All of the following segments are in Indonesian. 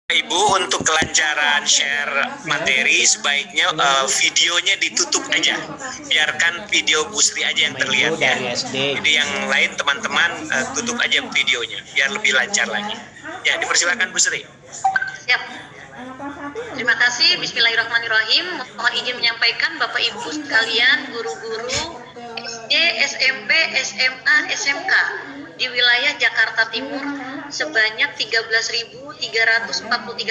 Ibu, untuk kelancaran share materi sebaiknya videonya ditutup aja, biarkan video Bu Sri aja yang terlihat ya. Jadi yang lain teman-teman tutup aja videonya biar lebih lancar lagi. Ya, dipersilakan Bu Sri. Siap. Terima kasih. Bismillahirrahmanirrahim. Mohon izin menyampaikan Bapak Ibu sekalian, guru-guru SD, SMP, SMA, SMK di wilayah Jakarta Timur sebanyak 13.343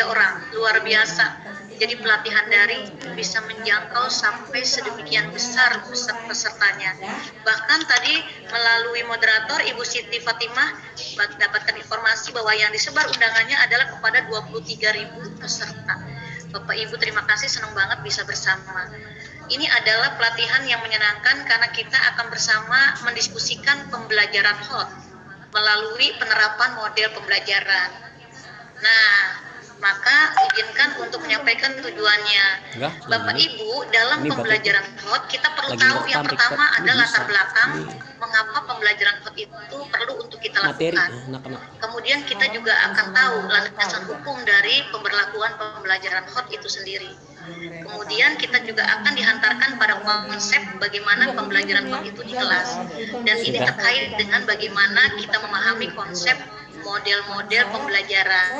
orang. Luar biasa. Jadi pelatihan daring bisa menjangkau sampai sedemikian besar pesertanya. Bahkan tadi melalui moderator Ibu Siti Fatimah mendapatkan informasi bahwa yang disebar undangannya adalah kepada 23.000 peserta. Bapak Ibu terima kasih, senang banget bisa bersama. Ini adalah pelatihan yang menyenangkan karena kita akan bersama mendiskusikan pembelajaran HOT melalui penerapan model pembelajaran. Nah, maka izinkan untuk menyampaikan tujuannya. Bapak Ibu, dalam pembelajaran HOT kita perlu tahu yang pertama adalah latar belakang mengapa pembelajaran HOT itu perlu untuk kita lakukan. Kemudian kita juga akan tahu landasan hukum dari pemberlakuan pembelajaran HOT itu sendiri. Kemudian kita juga akan dihantarkan pada konsep bagaimana pembelajaran HOT itu di kelas. Dan ini terkait dengan bagaimana kita memahami konsep model-model pembelajaran.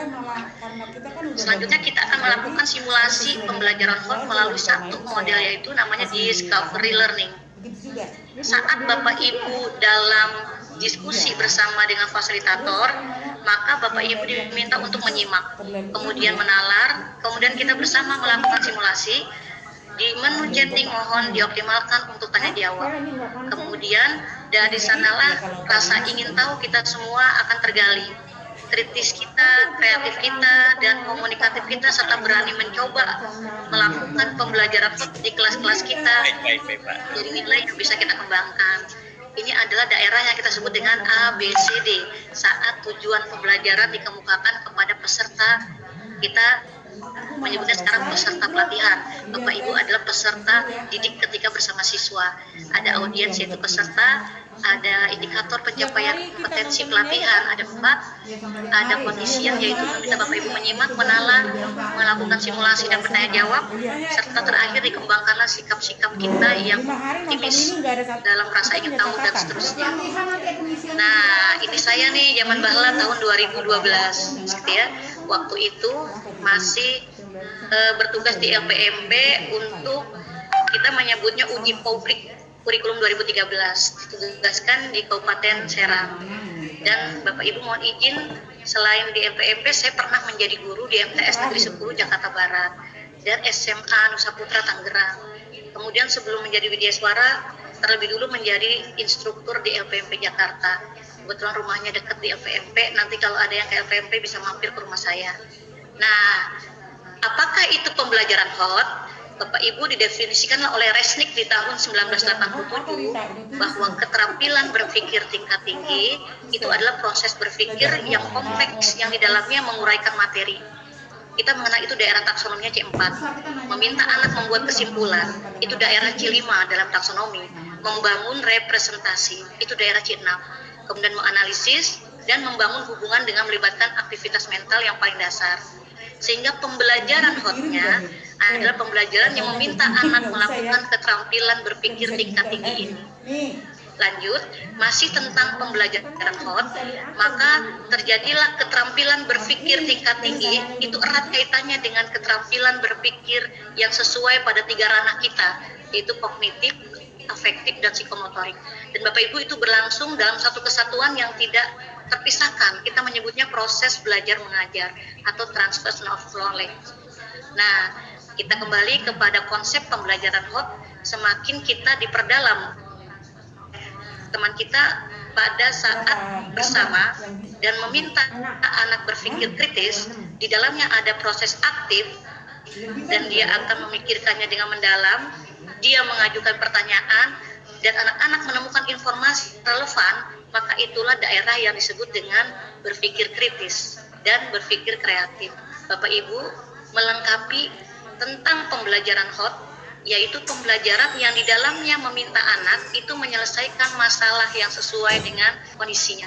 Selanjutnya kita akan melakukan simulasi pembelajaran HOT melalui satu model, yaitu namanya Discovery Learning. Saat Bapak Ibu dalam diskusi bersama dengan fasilitator, maka Bapak Ibu diminta untuk menyimak, kemudian menalar, kemudian kita bersama melakukan simulasi. Di menu chatting mohon dioptimalkan untuk tanya jawab. Kemudian dari sanalah rasa ingin tahu kita semua akan tergali. Kritis kita, kreatif kita, dan komunikatif kita serta berani mencoba melakukan pembelajaran di kelas-kelas kita. Jadi nilai yang bisa kita kembangkan. Ini adalah daerah yang kita sebut dengan ABCD saat tujuan pembelajaran dikemukakan kepada peserta. Kita menyebutnya sekarang peserta pelatihan. Bapak Ibu adalah peserta didik ketika bersama siswa. Ada audiens yaitu peserta, ada indikator pencapaian kompetensi pelatihan, ada 4, ada kondisian yaitu meminta Bapak Ibu menyimak, menalar, melakukan simulasi dan bertanya jawab, serta terakhir dikembangkanlah sikap-sikap kita yang optimis dalam rasa ingin tahu dan seterusnya. Nah, ini saya nih zaman bahla tahun 2012 gitu ya. Waktu itu masih bertugas di LPMP untuk kita menyebutnya uji publik kurikulum 2013, ditugaskan di Kabupaten Serang. Dan Bapak Ibu mohon izin, selain di LPMP saya pernah menjadi guru di MTS Negeri 10 Jakarta Barat dan SMA Nusa Putra Tangerang. Kemudian sebelum menjadi widyaswara, terlebih dulu menjadi instruktur di LPMP Jakarta. Kebetulan rumahnya dekat di LPMP, nanti kalau ada yang ke LPMP bisa mampir ke rumah saya. Nah, apakah itu pembelajaran HOT? Bapak Ibu didefinisikan oleh Resnick di tahun 1987 bahwa keterampilan berpikir tingkat tinggi itu adalah proses berpikir yang kompleks yang di dalamnya menguraikan materi. Kita mengenal itu daerah taksonominya C4. Meminta anak membuat kesimpulan, itu daerah C5 dalam taksonomi. Membangun representasi, itu daerah C6. Kemudian menganalisis dan membangun hubungan dengan melibatkan aktivitas mental yang paling dasar. Sehingga pembelajaran HOT-nya adalah pembelajaran yang meminta anak melakukan keterampilan berpikir tingkat tinggi ini. Lanjut, masih tentang pembelajaran HOT, maka terjadilah keterampilan berpikir tingkat tinggi, itu erat kaitannya dengan keterampilan berpikir yang sesuai pada 3 ranah kita, yaitu kognitif, afektif, dan psikomotorik. Dan Bapak Ibu itu berlangsung dalam satu kesatuan yang tidak terpisahkan. Kita menyebutnya proses belajar mengajar atau transfer of knowledge. Nah, kita kembali kepada konsep pembelajaran HOT, semakin kita diperdalam teman kita pada saat bersama dan meminta anak berpikir kritis, di dalamnya ada proses aktif dan dia akan memikirkannya dengan mendalam, dia mengajukan pertanyaan dan anak-anak menemukan informasi relevan, maka itulah daerah yang disebut dengan berpikir kritis dan berpikir kreatif. Bapak Ibu melengkapi tentang pembelajaran HOT, yaitu pembelajaran yang di dalamnya meminta anak itu menyelesaikan masalah yang sesuai dengan kondisinya.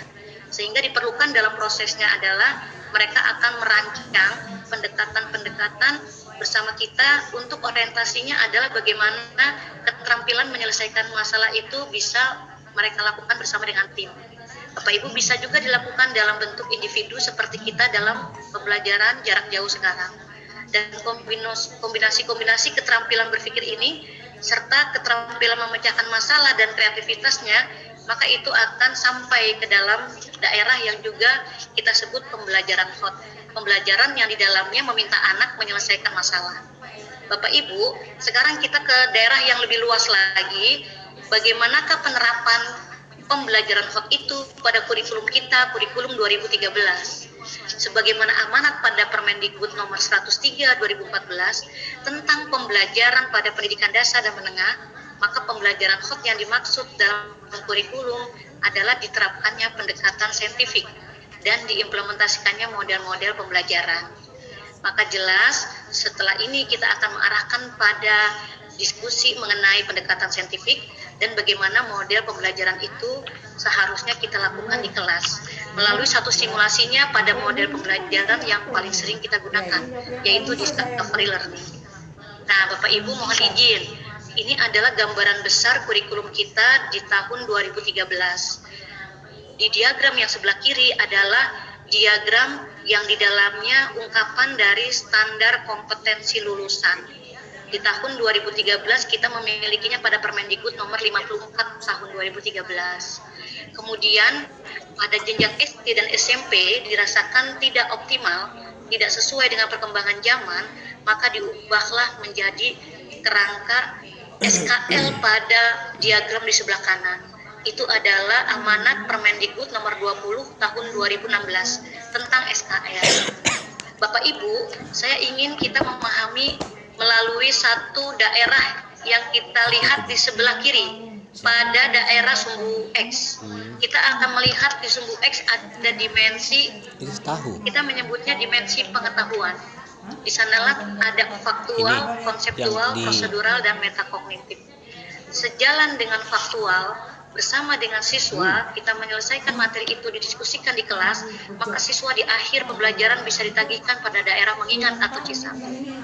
Sehingga diperlukan dalam prosesnya adalah mereka akan merancang pendekatan-pendekatan bersama kita untuk orientasinya adalah bagaimana keterampilan menyelesaikan masalah itu bisa mereka lakukan bersama dengan tim. Bapak Ibu, bisa juga dilakukan dalam bentuk individu seperti kita dalam pembelajaran jarak jauh sekarang. Dan kombinasi keterampilan berpikir ini serta keterampilan memecahkan masalah dan kreativitasnya, maka itu akan sampai ke dalam daerah yang juga kita sebut pembelajaran hot. Pembelajaran yang di dalamnya meminta anak menyelesaikan masalah. Bapak Ibu, sekarang kita ke daerah yang lebih luas lagi. Bagaimanakah penerapan pembelajaran hot itu pada kurikulum kita, kurikulum 2013? Sebagaimana amanat pada Permendikbud nomor 103 2014 tentang pembelajaran pada pendidikan dasar dan menengah, maka pembelajaran hot yang dimaksud dalam kurikulum adalah diterapkannya pendekatan saintifik dan diimplementasikannya model-model pembelajaran. Maka jelas setelah ini kita akan mengarahkan pada diskusi mengenai pendekatan saintifik dan bagaimana model pembelajaran itu seharusnya kita lakukan di kelas melalui satu simulasinya pada model pembelajaran yang paling sering kita gunakan, yaitu discovery learning. Nah, Bapak Ibu mohon izin, ini adalah gambaran besar kurikulum kita di tahun 2013. Di diagram yang sebelah kiri adalah diagram yang di dalamnya ungkapan dari standar kompetensi lulusan. Di tahun 2013 kita memilikinya pada Permendikbud nomor 54 tahun 2013. Kemudian pada jenjang SD dan SMP dirasakan tidak optimal, tidak sesuai dengan perkembangan zaman, maka diubahlah menjadi kerangka SKL pada diagram di sebelah kanan. Itu adalah amanat Permendikbud nomor 20 tahun 2016 tentang SKL. Bapak Ibu, saya ingin kita memahami melalui satu daerah yang kita lihat di sebelah kiri pada daerah sumbu X. Kita akan melihat di sumbu X ada dimensi, kita menyebutnya dimensi pengetahuan. Di sanalah ada faktual, konseptual, prosedural, dan metakognitif. Sejalan dengan faktual, bersama dengan siswa, kita menyelesaikan materi itu didiskusikan di kelas, maka siswa di akhir pembelajaran bisa ditagihkan pada daerah mengingat atau Cisangkuy.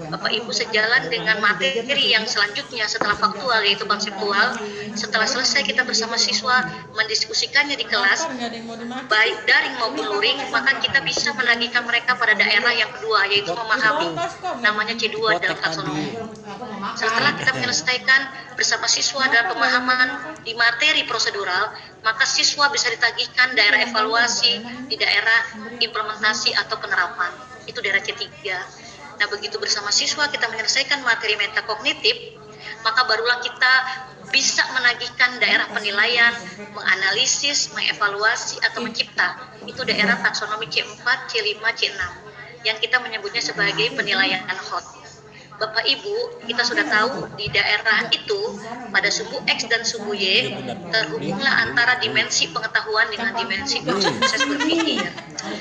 Bapak Ibu, sejalan dengan materi yang selanjutnya setelah faktual yaitu konseptual, setelah selesai kita bersama siswa mendiskusikannya di kelas, baik daring maupun luring, maka kita bisa menagihkan mereka pada daerah yang kedua yaitu memahami, namanya C2 dalam taksonomi. Setelah kita menyelesaikan bersama siswa dalam pemahaman di materi prosedural, maka siswa bisa ditagihkan daerah evaluasi di daerah implementasi atau penerapan, itu daerah C3. Nah, begitu bersama siswa kita menyelesaikan materi metakognitif, maka barulah kita bisa menagihkan daerah penilaian, menganalisis, mengevaluasi, atau mencipta. Itu daerah taksonomi C4, C5, C6, yang kita menyebutnya sebagai penilaian hot. Bapak Ibu, kita sudah tahu di daerah itu pada sumbu X dan sumbu Y terhubunglah antara dimensi pengetahuan dengan dimensi proses berpikir.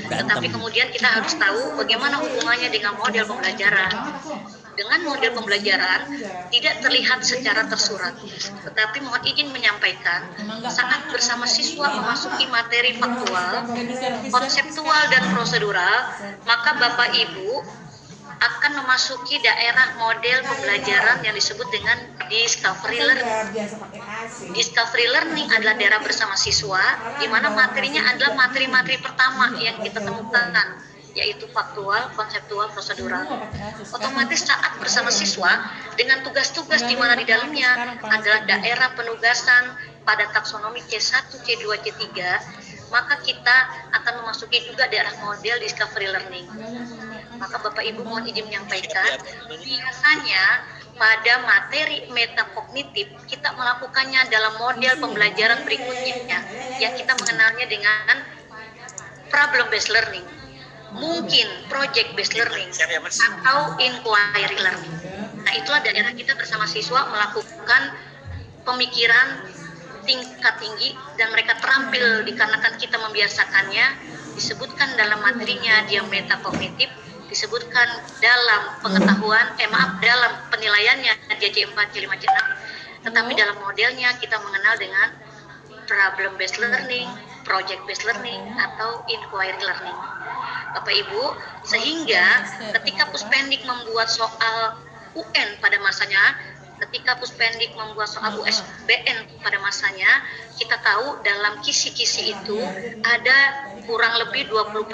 Tetapi kemudian kita harus tahu bagaimana hubungannya dengan model pembelajaran. Dengan model pembelajaran tidak terlihat secara tersurat, tetapi mohon izin menyampaikan saat bersama siswa memasuki materi faktual, konseptual, dan prosedural, maka Bapak Ibu akan memasuki daerah model pembelajaran yang disebut dengan discovery learning. Discovery learning adalah daerah bersama siswa, di mana materinya adalah materi-materi pertama yang kita temukan, yaitu faktual, konseptual, prosedural. Otomatis saat bersama siswa, dengan tugas-tugas di mana di dalamnya adalah daerah penugasan pada taksonomi C1, C2, C3, maka kita akan memasuki juga daerah model discovery learning. Maka Bapak Ibu mohon izin menyampaikan, biasanya pada materi metakognitif kita melakukannya dalam model pembelajaran berikutnya yang kita mengenalnya dengan problem based learning, mungkin project based learning, atau inquiry learning. Nah, itulah daerah kita bersama siswa melakukan pemikiran tingkat tinggi dan mereka terampil dikarenakan kita membiasakannya, disebutkan dalam materinya dia metakognitif, disebutkan dalam pengetahuan, dalam penilaiannya dia C4, C5, C6, tetapi dalam modelnya kita mengenal dengan problem based learning, project based learning, atau inquiry learning. Bapak Ibu, sehingga ketika Puspendik membuat soal UN pada masanya, ketika Puspendik membuat soal USBN pada masanya, kita tahu dalam kisi-kisi itu ada kurang lebih 20%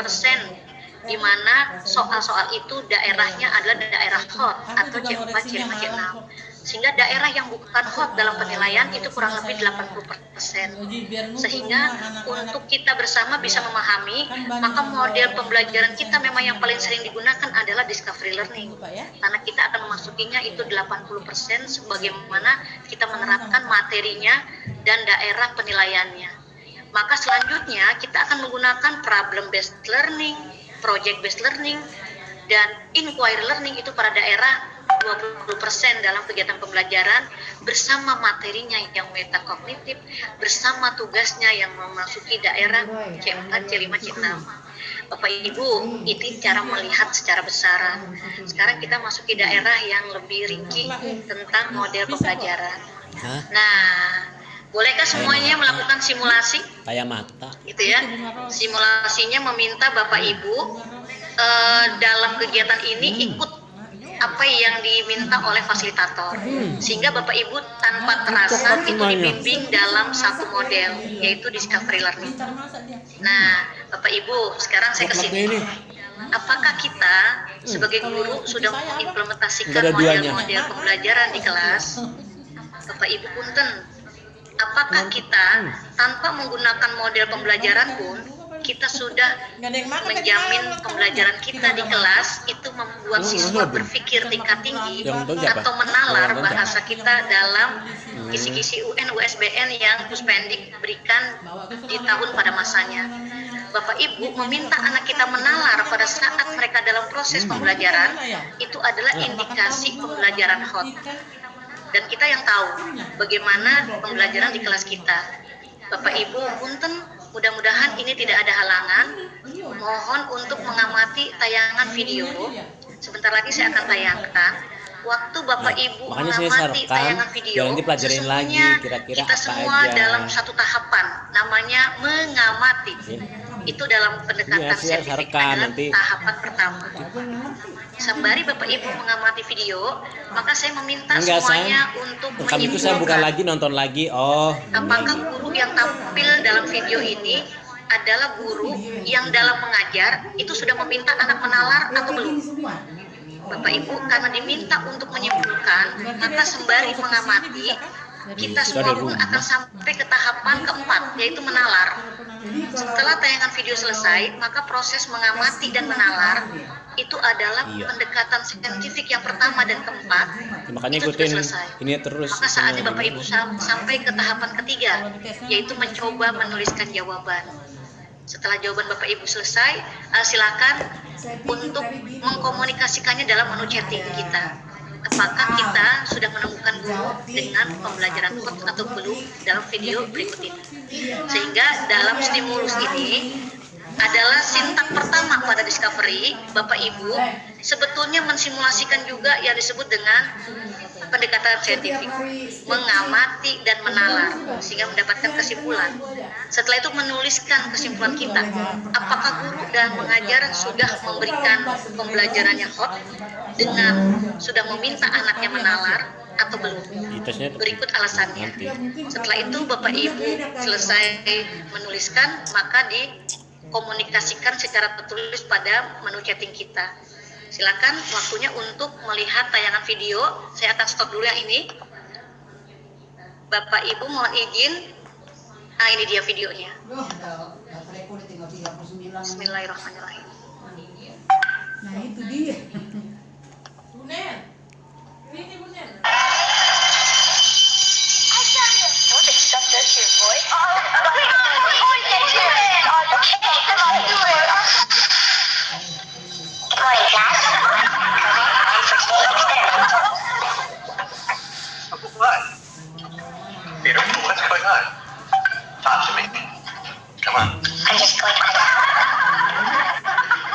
di mana soal-soal itu daerahnya adalah daerah hot atau C4, C5, C6. Sehingga daerah yang bukan hot dalam penilaian itu kurang lebih 80%. Sehingga untuk kita bersama bisa memahami, maka model pembelajaran kita memang yang paling sering digunakan adalah discovery learning. Karena kita akan memasukinya itu 80% sebagaimana kita menerapkan materinya dan daerah penilaiannya. Maka selanjutnya kita akan menggunakan problem based learning, project based learning, dan inquiry learning itu pada daerah 20% dalam kegiatan pembelajaran bersama materinya yang metakognitif, bersama tugasnya yang memasuki daerah C4, C5, C6. Bapak Ibu, ini cara melihat secara besaran. Sekarang kita masuki daerah yang lebih rinci tentang model pembelajaran. Nah, bolehkah semuanya melakukan simulasi? Kayak mata. Gitu ya. Simulasinya meminta Bapak Ibu dalam kegiatan ini ikut apa yang diminta oleh fasilitator, sehingga Bapak Ibu tanpa terasa itu dibimbing dalam satu model, yaitu discovery learning. Nah, Bapak Ibu, sekarang saya ke sini. Apakah kita sebagai guru sudah mengimplementasikan model-model pembelajaran di kelas? Bapak Ibu punten, apakah kita tanpa menggunakan model pembelajaran pun kita sudah menjamin pembelajaran kita di kelas itu membuat siswa berpikir tingkat tinggi atau menalar bahasa kita dalam kisi-kisi UN USBN yang Puspendik berikan di tahun pada masanya. Bapak Ibu meminta anak kita menalar pada saat mereka dalam proses pembelajaran itu adalah indikasi pembelajaran hot. Dan kita yang tahu bagaimana pembelajaran di kelas kita. Bapak Ibu punten, mudah-mudahan ini tidak ada halangan. Mohon untuk mengamati tayangan video. Sebentar lagi saya akan tayangkan. Waktu Bapak Ibu mengamati tayangan video, sesungguhnya kita semua dalam satu tahapan, namanya mengamati. Itu dalam pendekatan saintifik adalah tahapan pertama. Sembari Bapak Ibu mengamati video, maka saya meminta semuanya untuk itu saya buka lagi, nonton lagi. Apakah guru yang tampil dalam video ini adalah guru yang dalam mengajar itu sudah meminta anak menalar atau belum? Bapak Ibu, karena diminta untuk menyimpulkan, maka sembari mengamati, kita semua pun akan sampai ke tahapan keempat, yaitu menalar. Setelah tayangan video selesai, maka proses mengamati dan menalar itu adalah pendekatan saintifik yang pertama dan keempat. Makanya itu ikutin sudah selesai. Ini terus. Maka saatnya Bapak Ibu sampai ke tahapan ketiga, yaitu mencoba menuliskan jawaban. Setelah jawaban Bapak Ibu selesai, silakan untuk mengkomunikasikannya dalam menu chatting kita. Apakah kita sudah menemukan guru dengan pembelajaran hot atau belum dalam video berikut ini. Sehingga dalam stimulus ini adalah sintak pertama pada discovery, Bapak Ibu sebetulnya mensimulasikan juga yang disebut dengan pendekatan saintifik, mengamati dan menalar sehingga mendapatkan kesimpulan. Setelah itu menuliskan kesimpulan kita, apakah guru dan pengajar sudah memberikan pembelajarannya hot dengan sudah meminta anaknya menalar atau belum. Berikut alasannya. Setelah itu Bapak Ibu selesai menuliskan, maka dikomunikasikan secara tertulis pada menu chatting kita. Silakan waktunya untuk melihat tayangan video. Saya akan stop dulu yang ini. Bapak Ibu mohon izin. Ini dia videonya. Bismillahirrahmanirrahim. Nah itu dia. Bunen, ini Bunen. What? Peter, what's going on? Talk to me. Come on. I'm just going to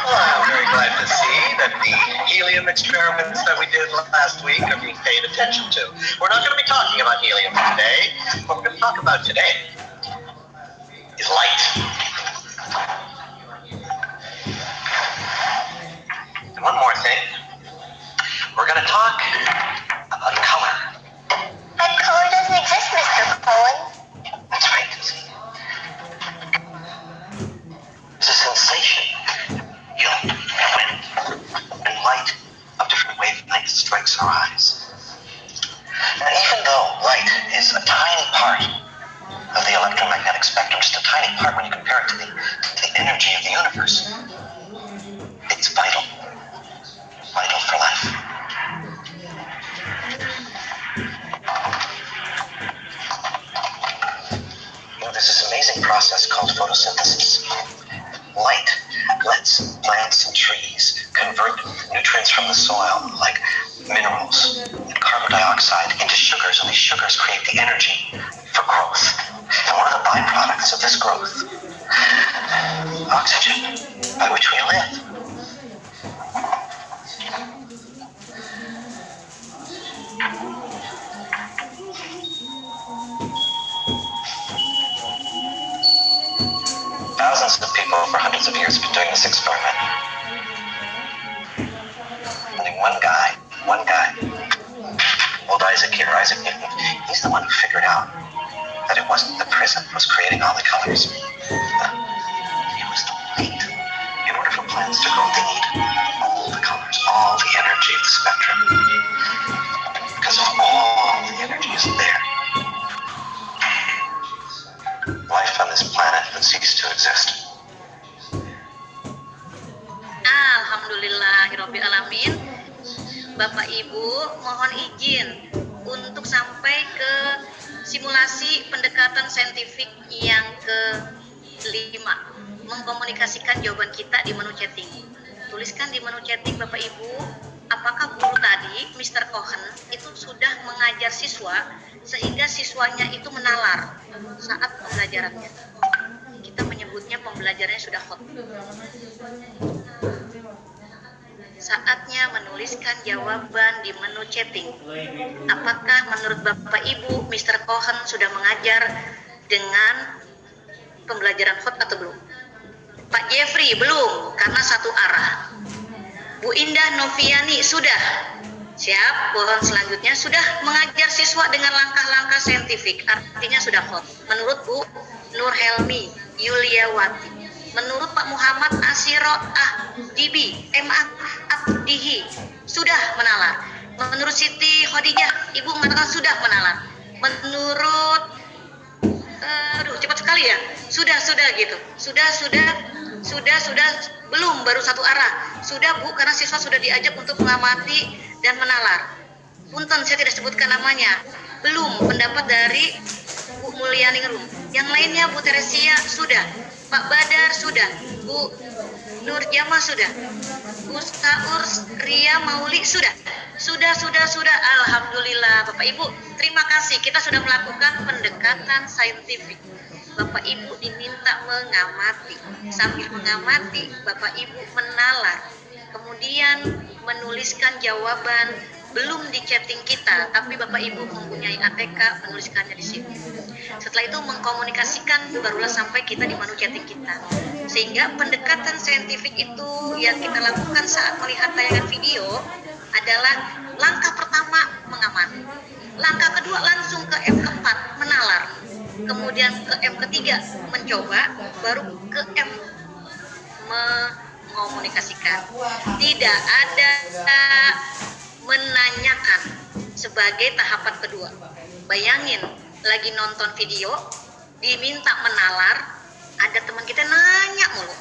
Well, I'm very glad to see that the helium experiments that we did last week are being paid attention to. We're not going to be talking about helium today. What we're going to talk about today is light. And one more thing. We're going to talk about color. But color doesn't exist, Mr. Cohen. That's right. It's a sensation. You know, when light of different wavelengths strikes our eyes. Now, even though light is a tiny part of the electromagnetic spectrum, just a tiny part when you compare it to the energy of the universe, it's vital. Vital for life. You know, there's this amazing process called photosynthesis. Light lets plants and trees convert nutrients from the soil, like minerals and carbon dioxide, into sugars, and these sugars create the energy for growth. And one of the byproducts of this growth, oxygen, by which we live. Thousands of people for hundreds of years have been doing this experiment. Only one guy, old Isaac here, Isaac Newton, he's the one who figured out that it wasn't the prism that was creating all the colors. It was the light. In order for plants to grow, they need all the colors, all the energy of the spectrum. Because if all the energy isn't there, life on this planet would cease to exist. Alhamdulillahirabbil alamin. Bapak Ibu, mohon izin untuk sampai ke simulasi pendekatan saintifik yang ke-5, mengkomunikasikan jawaban kita di menu chatting. Tuliskan di menu chatting Bapak Ibu, apakah guru tadi, Mr. Cohen, itu sudah mengajar siswa sehingga siswanya itu menalar saat pembelajarannya. Kita menyebutnya pembelajarannya sudah hot. Saatnya menuliskan jawaban di menu chatting. Apakah menurut Bapak Ibu, Mr. Cohen sudah mengajar dengan pembelajaran hot atau belum? Pak Jeffrey, belum, karena satu arah. Bu Indah Noviani, sudah. Siap, pohon selanjutnya sudah mengajar siswa dengan langkah-langkah saintifik, artinya sudah hot. Menurut Bu Nur Helmi Yuliawati, menurut Pak Muhammad Asiro Ahdibi Abdihi, sudah menalar. Menurut Siti Khadijah, Ibu mengatakan sudah menalar. Menurut cepat sekali ya. Sudah gitu. Sudah belum, baru satu arah. Sudah Bu, karena siswa sudah diajak untuk mengamati dan menalar. Punten, saya tidak sebutkan namanya. Belum, pendapat dari Bu Mulyani Rum. Yang lainnya Bu Teresia sudah. Pak Badar sudah. Bu Nur Jama sudah. Bu Saur Ria Mauli sudah. Sudah. Alhamdulillah Bapak Ibu, terima kasih. Kita sudah melakukan pendekatan saintifik. Bapak Ibu diminta mengamati. Sambil mengamati, Bapak Ibu menalar. Kemudian menuliskan jawaban, belum di chatting kita, tapi Bapak Ibu mempunyai ATK, menuliskannya di sini. Setelah itu mengkomunikasikan, barulah sampai kita di menu chatting kita. Sehingga pendekatan saintifik itu yang kita lakukan saat melihat tayangan video adalah langkah pertama mengamati. Langkah kedua langsung ke M keempat, menalar. Kemudian ke M ketiga, mencoba, baru ke M mengomunikasikan. Tidak ada menanyakan sebagai tahapan kedua. Bayangin, lagi nonton video, diminta menalar, ada teman kita nanya mulu.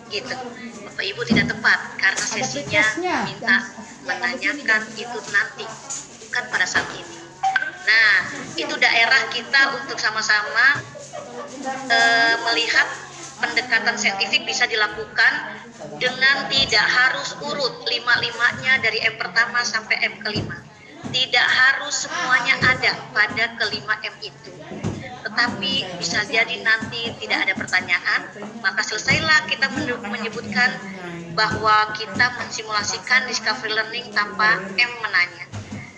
Gitu. Bapak Ibu tidak tepat, karena sesinya minta menanyakan itu nanti, bukan pada saat ini. Nah, itu daerah kita untuk sama-sama melihat pendekatan saintifik bisa dilakukan dengan tidak harus urut 5-5-nya dari M pertama sampai M kelima. Tidak harus semuanya ada pada kelima M itu. Tetapi bisa jadi nanti tidak ada pertanyaan, maka selesailah kita menyebutkan bahwa kita mensimulasikan discovery learning tanpa M menanya.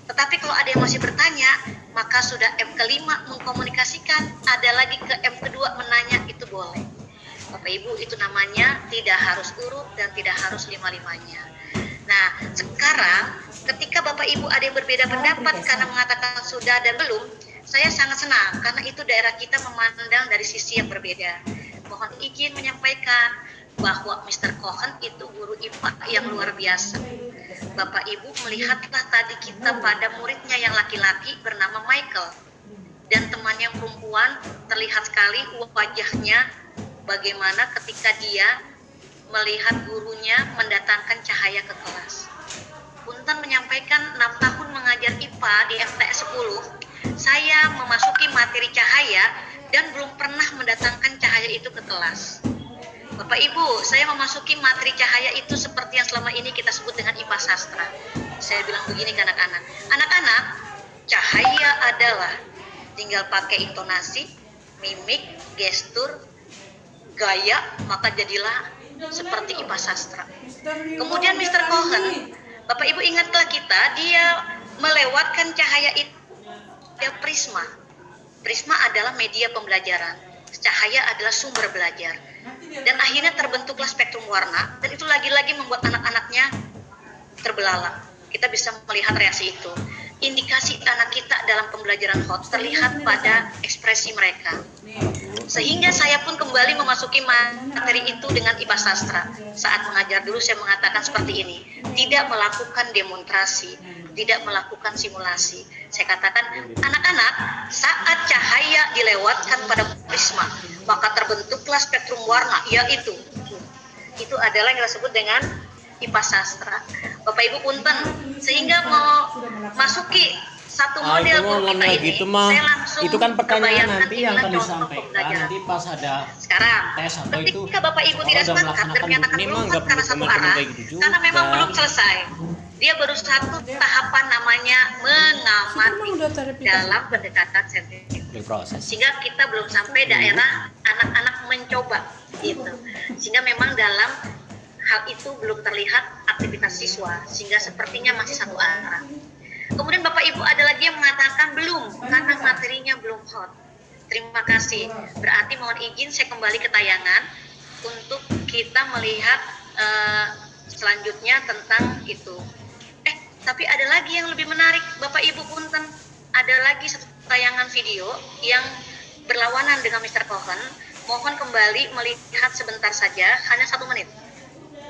Tetapi kalau ada yang masih bertanya, maka sudah M kelima mengkomunikasikan, ada lagi ke M kedua menanya, itu boleh. Bapak Ibu, itu namanya tidak harus urut dan tidak harus lima-limanya. Nah, sekarang ketika Bapak Ibu ada yang berbeda pendapat karena mengatakan sudah dan belum, saya sangat senang karena itu daerah kita memandang dari sisi yang berbeda. Mohon izin menyampaikan bahwa Mr. Cohen itu guru IPA yang luar biasa. Bapak Ibu melihatlah tadi kita pada muridnya yang laki-laki bernama Michael, dan temannya yang perempuan terlihat sekali wajahnya bagaimana ketika dia melihat gurunya mendatangkan cahaya ke kelas. Punten menyampaikan 6 tahun mengajar IPA di FTS 10, saya memasuki materi cahaya dan belum pernah mendatangkan cahaya itu ke kelas. Bapak Ibu, saya memasuki materi cahaya itu seperti yang selama ini kita sebut dengan IPA sastra. Saya bilang begini ke anak-anak, anak-anak, cahaya adalah tinggal pakai intonasi, mimik, gestur, gaya, maka jadilah seperti IPA sastra. Kemudian Mr. Cohen, Bapak Ibu ingatlah kita, dia melewatkan cahaya itu, dia prisma. Prisma adalah media pembelajaran, cahaya adalah sumber belajar. Dan akhirnya terbentuklah spektrum warna, dan itu lagi-lagi membuat anak-anaknya terbelalak. Kita bisa melihat reaksi itu. Indikasi anak kita dalam pembelajaran hot terlihat pada ekspresi mereka. Sehingga saya pun kembali memasuki materi itu dengan IPA sastra. Saat mengajar dulu saya mengatakan seperti ini, tidak melakukan demonstrasi, tidak melakukan simulasi. Saya katakan, anak-anak, saat cahaya dilewatkan pada prisma, maka terbentuklah spektrum warna, yaitu itu adalah yang kita sebut dengan IPA sastra. Bapak Ibu punten, sehingga mau masuki satu model guru kita ini, gitu, mah. saya langsung Itu kan pertanyaan terbayangkan nanti yang inilah akan contoh disampaikan pembelajaran. nanti pas ada Sekarang, tes atau itu. ketika Bapak Ibu tidak Udah sepakat melaksanakan dan menyatakan ini mah belum nggak karena perlu satu komen-komen arah, kayak gitu juga. karena memang belum selesai. Dia baru satu tahapan namanya mengamati dalam pendekatan saintifik. Berproses. Sehingga kita belum sampai daerah anak-anak mencoba gitu. Sehingga memang dalam hal itu belum terlihat aktivitas siswa, sehingga sepertinya masih satu arah. Kemudian Bapak Ibu ada lagi yang mengatakan belum, karena materinya belum hot. Terima kasih. Berarti mohon izin saya kembali ke tayangan untuk kita melihat selanjutnya tentang itu. Tapi ada lagi yang lebih menarik, Bapak Ibu punten. Ada lagi satu tayangan video yang berlawanan dengan Mr. Cohen. Mohon kembali melihat sebentar saja, hanya 1 menit.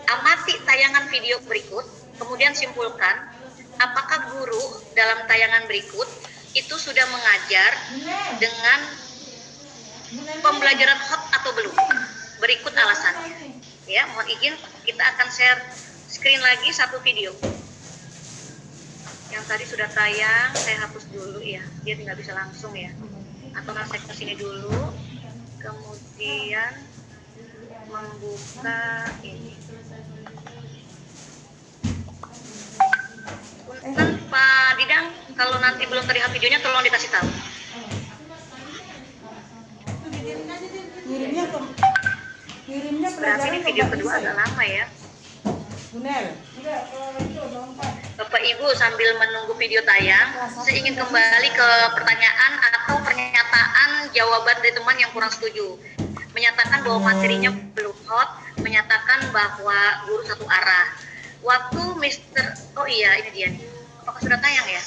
Amati tayangan video berikut, kemudian simpulkan apakah guru dalam tayangan berikut itu sudah mengajar dengan pembelajaran hot atau belum. Berikut alasannya. Ya, mohon izin kita akan share screen lagi satu video. Yang tadi sudah tayang, saya hapus dulu ya. Dia tidak bisa langsung ya. Atau saya ke sini dulu. Kemudian membuka ini. Punten Pak Didang, kalau nanti belum terlihat videonya tolong dikasih tahu. Ngirimnya Berarti ini video kedua agak lama ya. Bunel. Bapak Ibu sambil menunggu video tayang, saya ingin kembali ke pertanyaan atau pernyataan jawaban dari teman yang kurang setuju. Menyatakan bahwa materinya belum hot, menyatakan bahwa guru satu arah. Waktu oh iya ini dia nih. Apakah sudah tayang ya?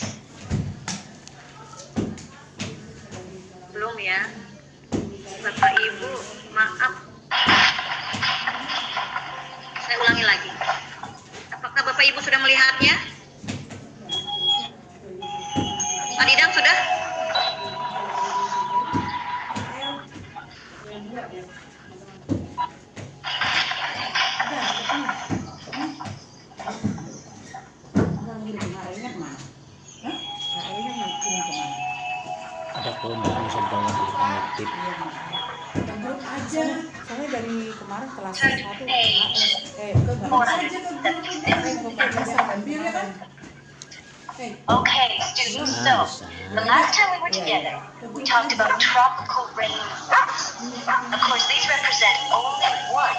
Belum ya. Bapak Ibu, maaf. Saya ulangi lagi. Apakah Bapak Ibu sudah melihatnya? Pak Didang sudah? Ada perubahan sebelum dikoneksi. Grup aja, soalnya dari kemarin kelas 1 ke grup aja ke grup. Okay, students, so the last time we were together, we talked about tropical rainforests. Of course, these represent only one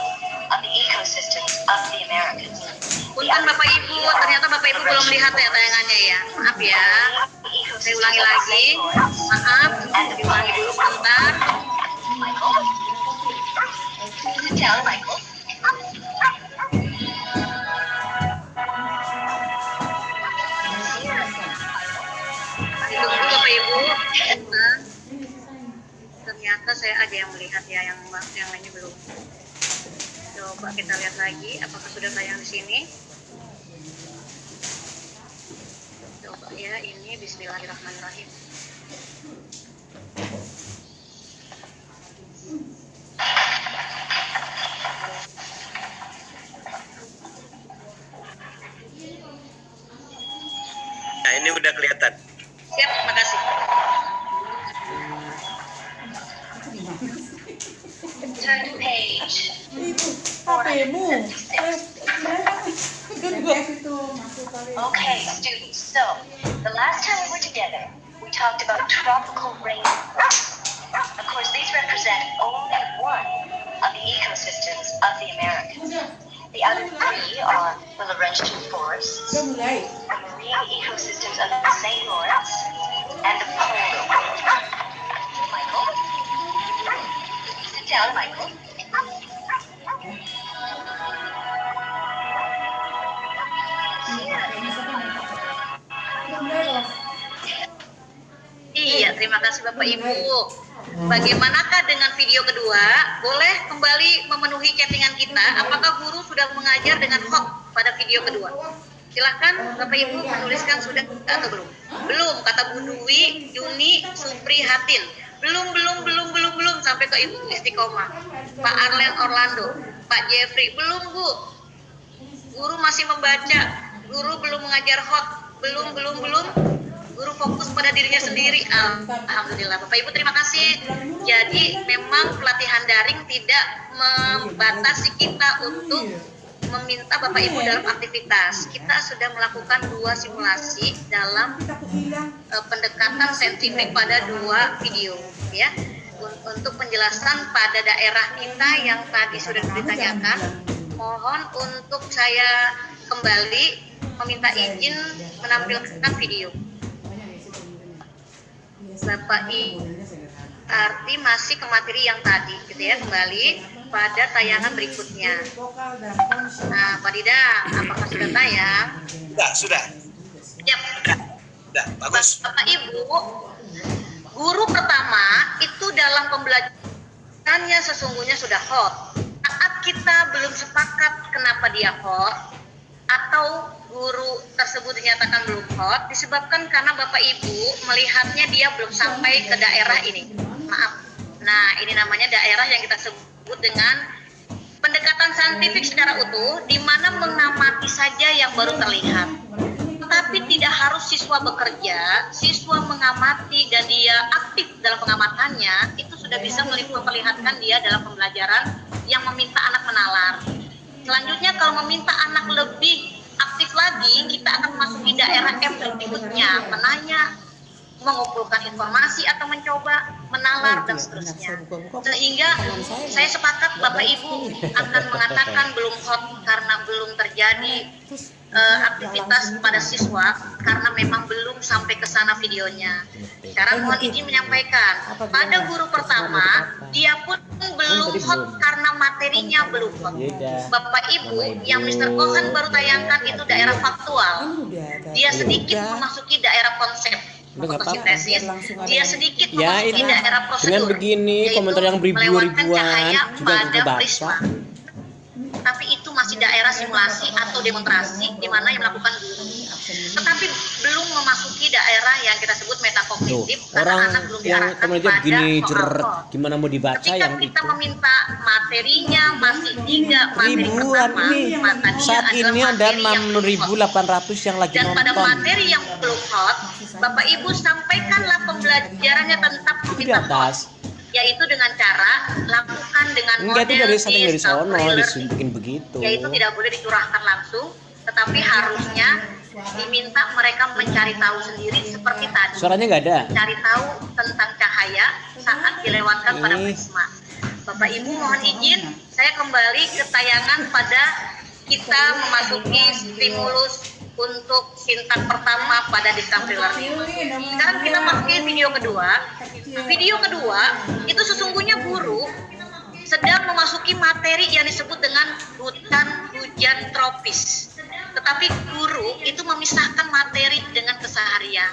of the ecosystems of the Americas. Punten Bapak Ibu, ternyata Bapak Ibu belum lihat ya tayangannya ya. Maaf ya. The Saya ulangi lagi, maaf, diulangi dulu sebentar. Michael? Sit down, Michael. Ditunggu Bapak Ibu. Nah, ternyata saya ada yang melihat ya, yang lainnya belum. Coba kita lihat lagi, apakah sudah tayang di sini? Coba ya, ini Bismillahirrahmanirrahim. Nah, ini udah kelihatan. Siap, makasih. Turn to page. Ibu, HP-mu. Okay, students, so the last time we were together, we talked about tropical rainforests. Of course, these represent only one of the ecosystems of the Americas. The other three are the Laurentian forests, Udah mulai. the marine ecosystems of the St. Lawrence, and the polar world. Michael? Sit down, Michael. Iya, terima kasih Bapak Ibu. Bagaimanakah dengan video kedua? Boleh kembali memenuhi chattingan kita. Apakah guru sudah mengajar dengan hot pada video kedua? Silahkan Bapak Ibu menuliskan sudah atau belum. Belum, kata Bu Dwi, Juni, Supri, Hatin. Belum sampai ke Ibu Istiqomah. Pak Arlen Orlando, Pak Jeffrey, belum Bu. Guru masih membaca. Guru belum mengajar hot. Belum. Guru fokus pada dirinya sendiri. Alhamdulillah. Bapak Ibu terima kasih. Jadi memang pelatihan daring tidak membatasi kita untuk meminta Bapak Ibu dalam aktivitas. Kita sudah melakukan 2 simulasi dalam pendekatan saintifik pada 2 video ya. Untuk penjelasan pada daerah kita yang tadi sudah ditanyakan, mohon untuk saya kembali meminta izin menampilkan video. Bapak Arti masih ke materi yang tadi gitu ya, kembali pada tayangan berikutnya. Nah, Pak Didang, apakah sudah tayang? Sudah. Yap. Sudah, bagus. Bapak Ibu, guru pertama itu dalam pembelajarannya sesungguhnya sudah hot. Saat kita belum sepakat kenapa dia hot, atau guru tersebut dinyatakan belum hot, disebabkan karena Bapak Ibu melihatnya dia belum sampai ke daerah ini. Maaf. Nah, ini namanya daerah yang kita sebut dengan pendekatan saintifik secara utuh, di mana mengamati saja yang baru terlihat. Tetapi tidak harus siswa bekerja, siswa mengamati dan dia aktif dalam pengamatannya, itu sudah bisa memperlihatkan dia dalam pembelajaran yang meminta anak menalar. Selanjutnya kalau meminta anak lebih aktif lagi, kita akan memasuki daerah M berikutnya, menanya, mengumpulkan informasi atau mencoba menalar dan seterusnya. Sehingga saya sepakat Bapak Ibu akan mengatakan belum hot karena belum terjadi aktivitas pada siswa karena memang belum sampai ke sana videonya. Sekarang mohon izin menyampaikan, pada guru pertama dia pun belum hot karena materinya belum hot. Bapak Ibu yang Mr. Cohen baru tayangkan itu daerah faktual. Dia sedikit memasuki daerah konsep fotosintesis, dia sedikit memasuki daerah prosedur. Dengan begini komentar yang beribu-ribuan juga pada prisma. Tapi itu masih daerah simulasi atau demonstrasi di mana yang melakukan guru. Tetapi belum memasuki daerah yang kita sebut metakognitif karena anak belum diarahkan pada soal. Gimana mau dibaca ketika yang kita itu? meminta materinya masih 3 materi Ribuan pertama, ini. maka dia Saat adalah ini ada materi yang belum hot. 6.800 yang lagi Dan pada nonton. materi yang belum hot, Bapak Ibu sampaikanlah pembelajarannya tentang Itu di meminta hot, atas. yaitu dengan cara lakukan dengan Enggak, itu model dari setting dari self sono relearning. disuntikin begitu. Yaitu tidak boleh dicurahkan langsung, tetapi harusnya diminta mereka mencari tahu sendiri seperti tadi. Suaranya nggak ada. Cari tahu tentang cahaya saat dilewatkan pada Ini. prisma. Bapak Ibu mohon izin, saya kembali ke tayangan pada kita memasuki stimulus untuk sintak pertama pada Discovery Learning. Sekarang kita masukin video kedua. Video kedua itu sesungguhnya guru sedang memasuki materi yang disebut dengan hutan hujan tropis. Tetapi guru itu memisahkan materi dengan keseharian.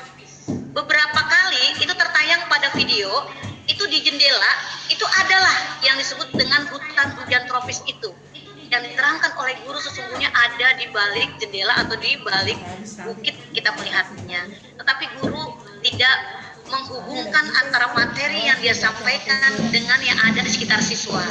Beberapa kali itu tertayang pada video, itu di jendela, itu adalah yang disebut dengan hutan hujan tropis itu. Yang diterangkan oleh guru sesungguhnya ada di balik jendela atau di balik bukit kita melihatnya. Tetapi guru tidak menghubungkan antara materi yang dia sampaikan dengan yang ada di sekitar siswa.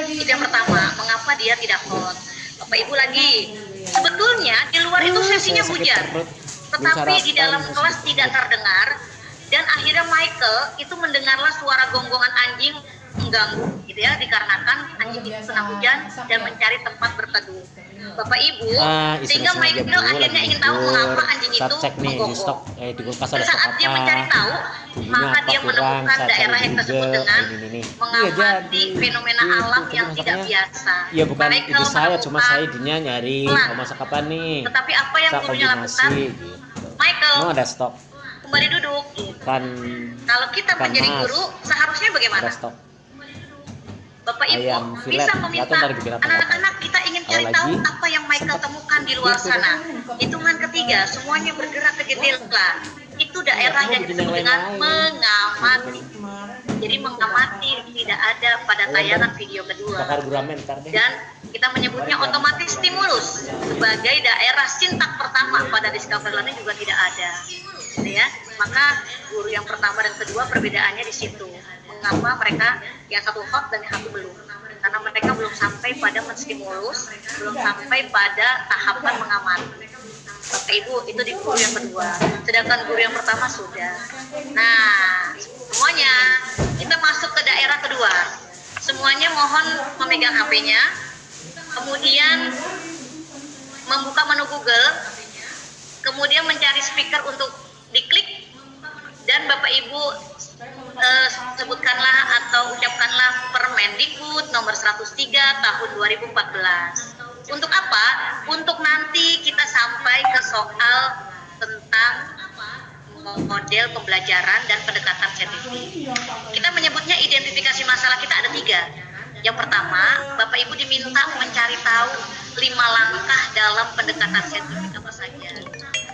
Itu yang pertama, mengapa dia tidak hot. Bapak Ibu lagi, sebetulnya di luar itu sesinya hujan, tetapi di dalam kelas tidak terdengar, dan akhirnya Michael itu mendengarlah suara gonggongan anjing mengganggu, gitu ya, dikarenakan anjing itu kena hujan dan mencari tempat berteduh. Bapak Ibu, sehingga Michael akhirnya ingin tahu mengapa anjing itu menggonggong. Saat dia mencari tahu, maka dia menemukan daerah yang tersebut dengan mengamati fenomena alam yang tidak biasa. Iya, bukan Michael ide saya, cuma saya menemukan idenya nyari masak apa nih. Tetapi apa yang Kita gurunya lakukan? gitu. Michael, Mau ada stok kembali duduk. kan? Kalau kita Bukan menjadi mas. guru, seharusnya bagaimana? Ada stok Bapak Ibu ayam filet, bisa nggak meminta tahu dari bikin apa. anak-anak kita ingin cari Kalau tahu lagi, apa yang Michael temukan di luar sana. Hitungan ketiga, semuanya bergerak ke jendela. Itu daerah yang disebut dengan mengamati. Jadi mengamati tidak ada pada tayangan video kedua. bakar guramen ntar deh. Dan kita menyebutnya otomatis stimulus sebagai daerah sintak pertama pada Discovery Learning juga tidak ada, gitu ya. Maka guru yang pertama dan kedua perbedaannya di situ. Mengapa mereka yang satu hot dan yang satu belum? Karena mereka belum sampai pada menstimulus, belum sampai pada tahapan mengamati. Bapak Ibu, itu di guru yang kedua. Sedangkan guru yang pertama sudah. Nah, semuanya kita masuk ke daerah kedua. Semuanya mohon memegang HP-nya, kemudian membuka menu Google, kemudian mencari speaker untuk diklik, dan Bapak Ibu sebutkanlah atau ucapkanlah Permendikbud nomor 103 tahun 2014. Untuk apa? Untuk nanti kita sampai ke soal tentang model pembelajaran dan pendekatan saintifik. Kita menyebutnya identifikasi masalah kita ada 3. Yang pertama, Bapak Ibu diminta mencari tahu 5 langkah dalam pendekatan saintifik apa saja,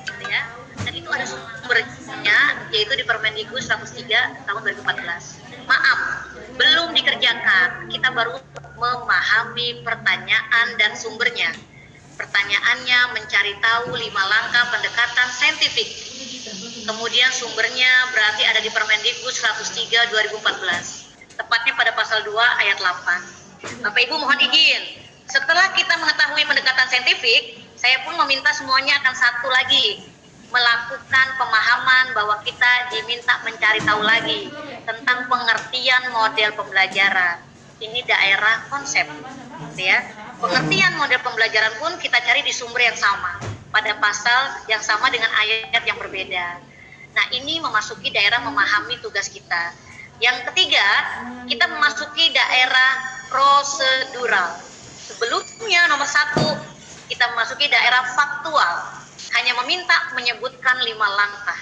gitu ya. Dan itu ada sumbernya, yaitu di Permendikbud 103 tahun 2014. Maaf, belum dikerjakan. Kita baru memahami pertanyaan dan sumbernya. Pertanyaannya mencari tahu 5 langkah pendekatan saintifik. Kemudian sumbernya berarti ada di Permendikbud 103 2014. Tepatnya pada pasal 2 ayat 8. Bapak Ibu mohon izin. Setelah kita mengetahui pendekatan saintifik, saya pun meminta semuanya akan satu lagi, melakukan pemahaman bahwa kita diminta mencari tahu lagi tentang pengertian model pembelajaran. Ini daerah konsep, gitu ya. Pengertian model pembelajaran pun kita cari di sumber yang sama, pada pasal yang sama dengan ayat yang berbeda. Nah, ini memasuki daerah memahami tugas kita. Yang ketiga, kita memasuki daerah prosedural. Sebelumnya nomor 1, kita memasuki daerah faktual. Hanya meminta menyebutkan 5 langkah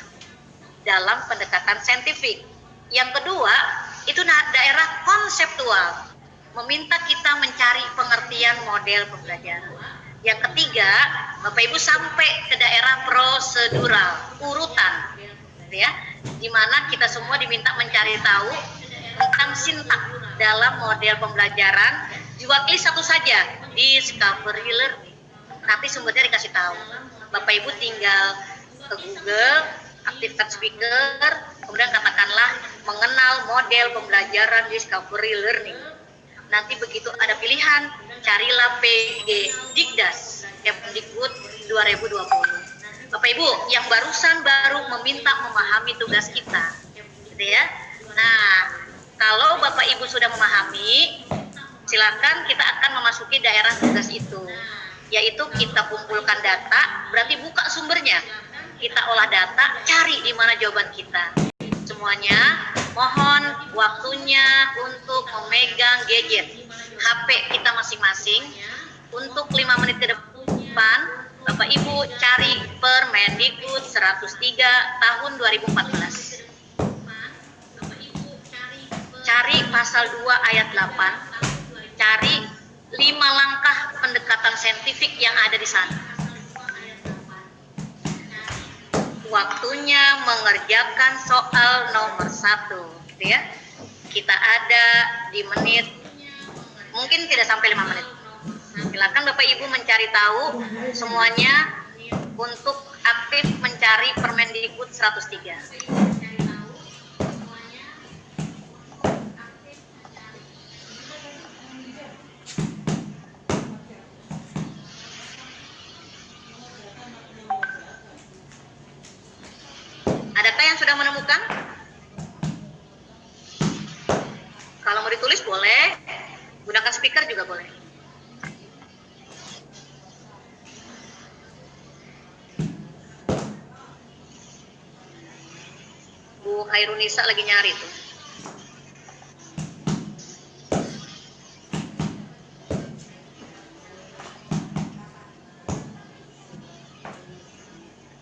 dalam pendekatan saintifik. Yang kedua, itu daerah konseptual. Meminta kita mencari pengertian model pembelajaran. Yang ketiga, Bapak Ibu sampai ke daerah prosedural, urutan, gitu ya, di mana kita semua diminta mencari tahu tentang sintak dalam model pembelajaran. Diwakili satu saja, Discovery Learning. Nanti sumbernya dikasih tahu. Bapak Ibu tinggal ke Google, aktifkan speaker, kemudian katakanlah mengenal model pembelajaran Discovery Learning. Nanti begitu ada pilihan, carilah PG Dikdas Kemdikbud 2020. Bapak Ibu, yang baru meminta memahami tugas kita, gitu ya. Nah, kalau Bapak Ibu sudah memahami, silakan kita akan memasuki daerah tugas itu, yaitu kita kumpulkan data, berarti buka sumbernya, kita olah data, cari di mana jawaban kita. Semuanya mohon waktunya untuk memegang gadget HP kita masing-masing untuk 5 menit ke depan. Bapak Ibu cari Permendikbud 103 tahun 2014. Cari pasal 2 ayat 8. Cari 5 langkah pendekatan saintifik yang ada di sana. Waktunya mengerjakan soal nomor 1, gitu ya. Kita ada di menit, mungkin tidak sampai 5 menit. Silakan Bapak Ibu mencari tahu semuanya untuk aktif mencari Permendikbud 103. Adakah yang sudah menemukan? Kalau mau ditulis boleh, gunakan speaker juga boleh. Bu Hairunisa lagi nyari tuh.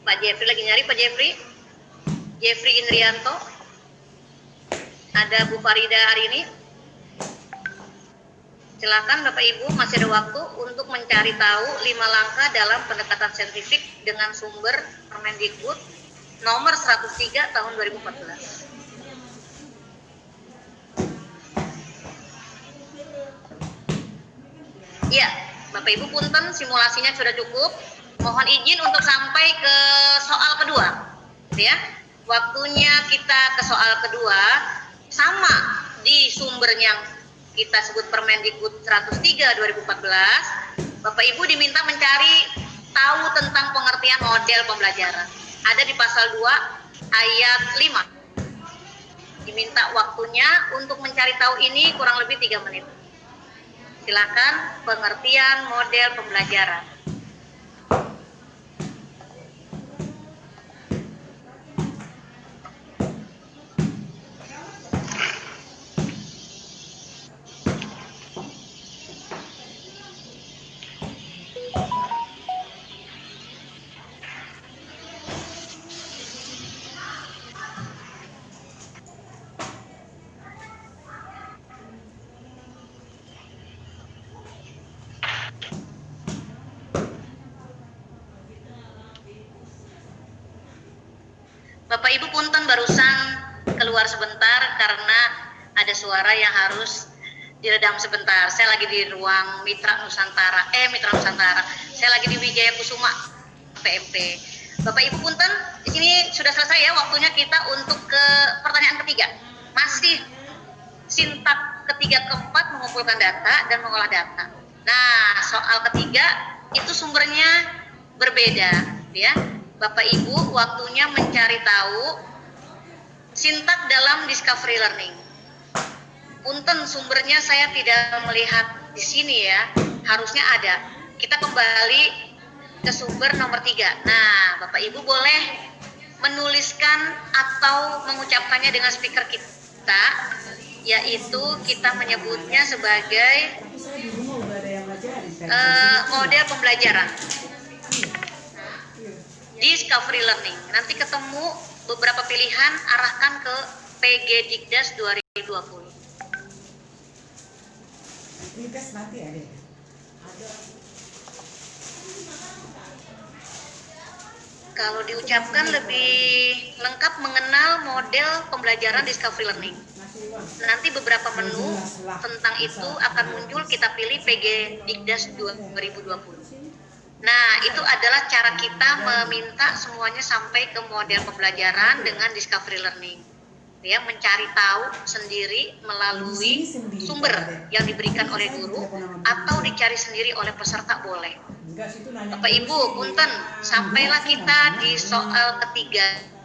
Pak Jeffrey lagi nyari, Pak Jeffrey. Jeffrey Indrianto. Ada Bu Farida hari ini. Silakan Bapak Ibu, masih ada waktu untuk mencari tahu 5 langkah dalam pendekatan saintifik dengan sumber Permendikbud nomor 103 tahun 2014. Iya, Bapak Ibu punten, simulasinya sudah cukup. Mohon izin untuk sampai ke soal kedua, gitu ya. Waktunya kita ke soal kedua, sama di sumber yang kita sebut Permendikbud 103 2014. Bapak Ibu diminta mencari tahu tentang pengertian model pembelajaran. Ada di pasal 2 ayat 5. Diminta waktunya untuk mencari tahu ini kurang lebih 3 menit. Silakan, pengertian model pembelajaran. Bapak Ibu punten, barusan keluar sebentar karena ada suara yang harus diredam sebentar. Saya lagi di ruang Mitra Nusantara. Saya lagi di Wijaya Kusuma PMP. Bapak Ibu punten, di sini sudah selesai ya waktunya kita untuk ke pertanyaan ketiga. Masih sintak ketiga keempat, mengumpulkan data dan mengolah data. Nah, soal ketiga itu sumbernya berbeda, ya. Bapak Ibu, waktunya mencari tahu sintak dalam discovery learning. Punten, sumbernya saya tidak melihat di sini ya, harusnya ada. Kita kembali ke sumber nomor 3. Nah, Bapak Ibu boleh menuliskan atau mengucapkannya dengan speaker kita, yaitu kita menyebutnya sebagai model pembelajaran. Discovery learning. Nanti ketemu beberapa pilihan, arahkan ke PG Dikdas 2020. Dikdas nanti ada. Kalau diucapkan lebih lengkap mengenal model pembelajaran discovery learning. Nanti beberapa menu tentang itu akan muncul, kita pilih PG Dikdas 2020. Nah, itu adalah cara kita meminta semuanya sampai ke model pembelajaran dengan discovery learning. Ya, mencari tahu sendiri melalui sumber yang diberikan oleh guru atau dicari sendiri oleh peserta boleh. Bapak Ibu, punten, sampailah kita di soal ketiga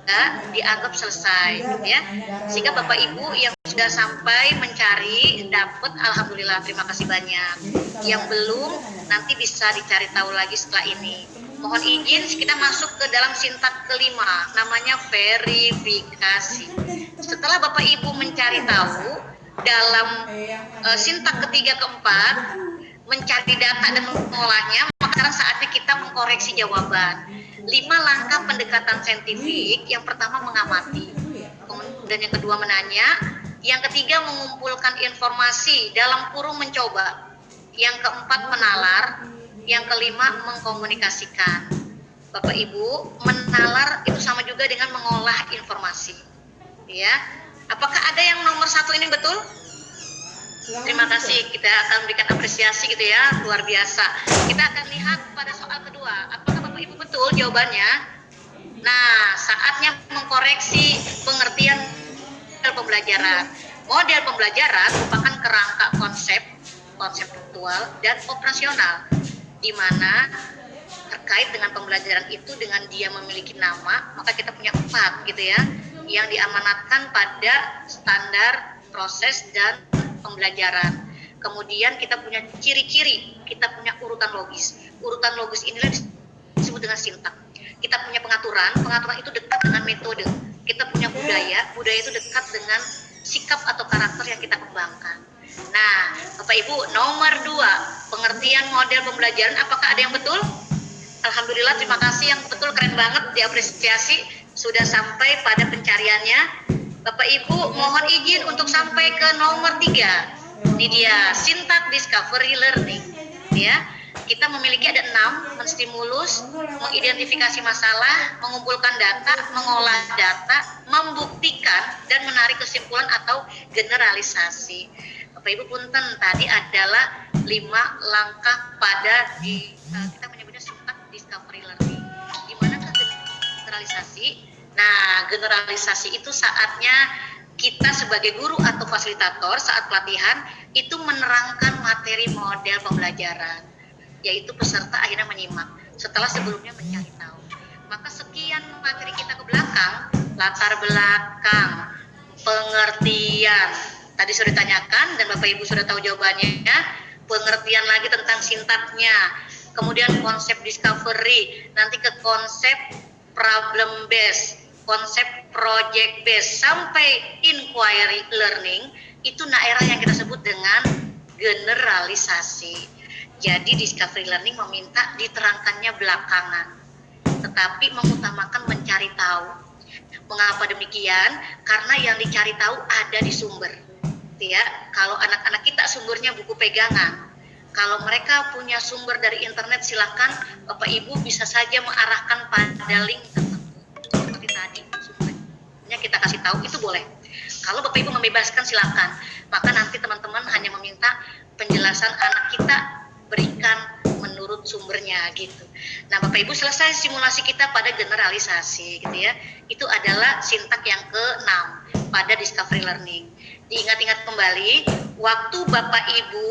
dianggap selesai, ya. Sehingga Bapak Ibu yang sudah sampai mencari dapat, alhamdulillah, terima kasih banyak. Yang belum nanti bisa dicari tahu lagi setelah ini. Mohon izin kita masuk ke dalam sintak kelima, namanya verifikasi. Setelah Bapak Ibu mencari tahu dalam sintak ketiga keempat, mencari data dan mengolahnya, maka sekarang saatnya kita mengkoreksi jawaban. 5 langkah pendekatan saintifik. Yang pertama mengamati, kemudian yang kedua menanya, yang ketiga mengumpulkan informasi dalam kurung mencoba, yang keempat menalar, yang kelima mengkomunikasikan. Bapak Ibu, menalar itu sama juga dengan mengolah informasi. Ya, apakah ada yang nomor 1 ini betul? Terima kasih, kita akan berikan apresiasi gitu ya, luar biasa. Kita akan lihat pada soal kedua, apakah Bapak Ibu betul jawabannya? Nah, saatnya mengkoreksi pengertian model pembelajaran. Model pembelajaran merupakan kerangka konseptual dan operasional, di mana terkait dengan pembelajaran itu dengan dia memiliki nama, maka kita punya 4 gitu ya, yang diamanatkan pada standar proses dan pembelajaran. Kemudian kita punya ciri-ciri, kita punya urutan logis. Urutan logis inilah disebut dengan sintak. Kita punya pengaturan itu dekat dengan metode. Kita punya budaya itu dekat dengan sikap atau karakter yang kita kembangkan. Nah, Bapak Ibu, nomor 2, pengertian model pembelajaran, apakah ada yang betul? Alhamdulillah, terima kasih, yang betul keren banget, diapresiasi, sudah sampai pada pencariannya. Bapak Ibu, mohon izin untuk sampai ke nomor 3. Ini dia, sintak discovery learning. Ya, kita memiliki ada 6, menstimulus, mengidentifikasi masalah, mengumpulkan data, mengolah data, membuktikan, dan menarik kesimpulan atau generalisasi. Bapak Ibu punten, tadi adalah 5 langkah pada kita menyebutnya sintak discovery learning. Di manakah generalisasi? Nah, generalisasi itu saatnya kita sebagai guru atau fasilitator saat pelatihan itu menerangkan materi model pembelajaran, yaitu peserta akhirnya menyimak setelah sebelumnya mencari tahu. Maka sekian materi kita ke belakang, latar belakang, pengertian, tadi sudah ditanyakan dan Bapak Ibu sudah tahu jawabannya, pengertian lagi tentang sintaknya, kemudian konsep discovery, nanti ke konsep problem based, konsep project based, sampai inquiry learning, itu daerah yang kita sebut dengan generalisasi. Jadi discovery learning meminta diterangkannya belakangan, tetapi mengutamakan mencari tahu. Mengapa demikian? Karena yang dicari tahu ada di sumber. Ya, kalau anak-anak kita sumbernya buku pegangan. Kalau mereka punya sumber dari internet, silakan Bapak Ibu bisa saja mengarahkan pada link tertentu. Seperti tadi sumbernya kita kasih tahu, itu boleh. Kalau Bapak Ibu membebaskan, silakan. Maka nanti teman-teman hanya meminta penjelasan anak kita berikan menurut sumbernya gitu. Nah, Bapak Ibu, selesai simulasi kita pada generalisasi gitu ya. Itu adalah sintak yang ke-6 pada discovery learning. Diingat-ingat kembali, waktu Bapak Ibu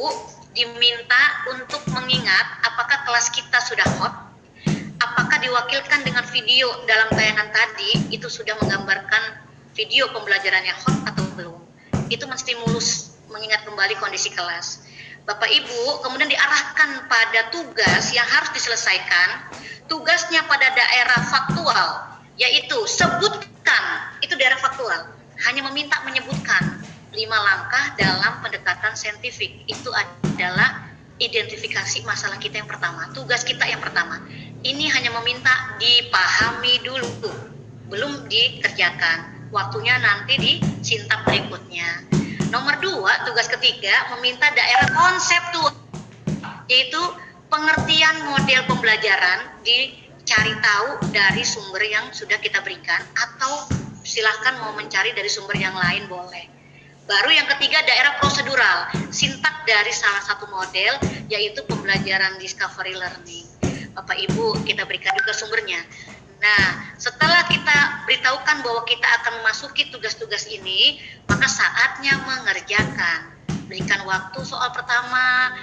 diminta untuk mengingat apakah kelas kita sudah hot, apakah diwakilkan dengan video dalam tayangan tadi, itu sudah menggambarkan video pembelajarannya hot atau belum. Itu menstimulus mengingat kembali kondisi kelas. Bapak Ibu kemudian diarahkan pada tugas yang harus diselesaikan. Tugasnya pada daerah faktual, yaitu sebutkan, itu daerah faktual. Hanya meminta menyebutkan 5 langkah dalam pendekatan saintifik. Itu adalah identifikasi masalah kita yang pertama, tugas kita yang pertama. Ini hanya meminta dipahami dulu, belum dikerjakan. Waktunya nanti di sintak berikutnya. Nomor 2, tugas ketiga meminta daerah konseptual, yaitu pengertian model pembelajaran dicari tahu dari sumber yang sudah kita berikan, atau silahkan mau mencari dari sumber yang lain boleh. Baru yang ketiga, daerah prosedural, sintak dari salah satu model, yaitu pembelajaran discovery learning. Bapak Ibu, kita berikan juga sumbernya. Nah, setelah kita beritahukan bahwa kita akan memasuki tugas-tugas ini, maka saatnya mengerjakan. Berikan waktu soal pertama,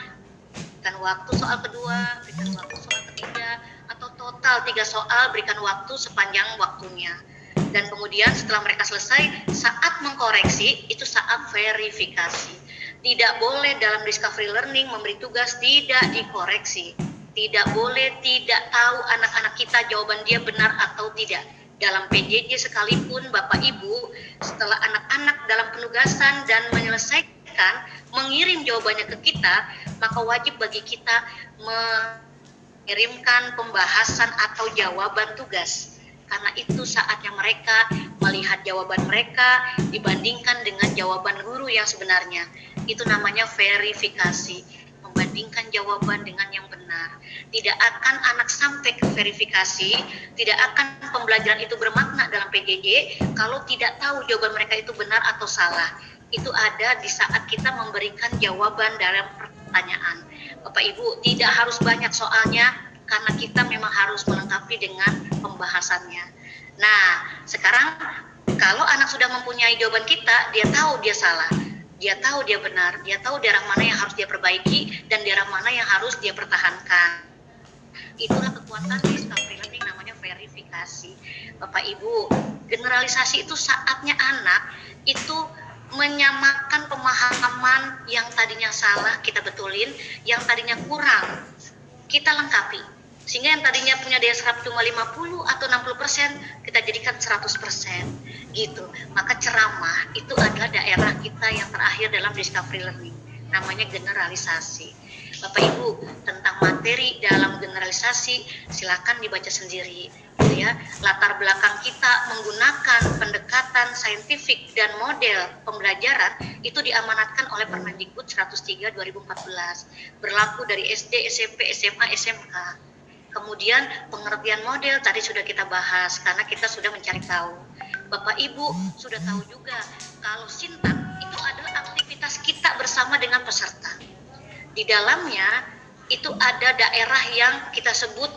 berikan waktu soal kedua, berikan waktu soal ketiga, atau total 3 soal, berikan waktu sepanjang waktunya. Dan kemudian setelah mereka selesai, saat mengkoreksi, itu saat verifikasi. Tidak boleh dalam discovery learning memberi tugas tidak dikoreksi. Tidak boleh tidak tahu anak-anak kita jawaban dia benar atau tidak. Dalam PJJ sekalipun Bapak Ibu, setelah anak-anak dalam penugasan dan menyelesaikan menyampaikan, mengirim jawabannya ke kita, maka wajib bagi kita mengirimkan pembahasan atau jawaban tugas. Karena itu saatnya mereka melihat jawaban mereka dibandingkan dengan jawaban guru yang sebenarnya. Itu namanya verifikasi, membandingkan jawaban dengan yang benar. Tidak akan anak sampai ke verifikasi, tidak akan pembelajaran itu bermakna dalam PJJ kalau tidak tahu jawaban mereka itu benar atau salah. Itu ada di saat kita memberikan jawaban dalam pertanyaan. Bapak Ibu, tidak harus banyak soalnya, karena kita memang harus melengkapi dengan pembahasannya. Nah, sekarang kalau anak sudah mempunyai jawaban kita, dia tahu dia salah, dia tahu dia benar, dia tahu daerah mana yang harus dia perbaiki dan daerah mana yang harus dia pertahankan. Itulah kekuatan discovery learning, namanya verifikasi. Bapak Ibu, generalisasi itu saatnya anak itu menyamakan pemahaman yang tadinya salah, kita betulin, yang tadinya kurang, kita lengkapi. Sehingga yang tadinya punya daya serap cuma 50 atau 60%, kita jadikan 100%. Gitu. Maka ceramah itu adalah daerah kita yang terakhir dalam discovery learning. Namanya generalisasi. Bapak Ibu, tentang materi dalam generalisasi silakan dibaca sendiri. Ya, latar belakang kita menggunakan pendekatan saintifik dan model pembelajaran itu diamanatkan oleh Permendikbud 103 2014, berlaku dari SD, SMP, SMA, SMK. Kemudian pengertian model tadi sudah kita bahas karena kita sudah mencari tahu. Bapak Ibu sudah tahu juga kalau sintak itu adalah aktivitas kita bersama dengan peserta. Di dalamnya itu ada daerah yang kita sebut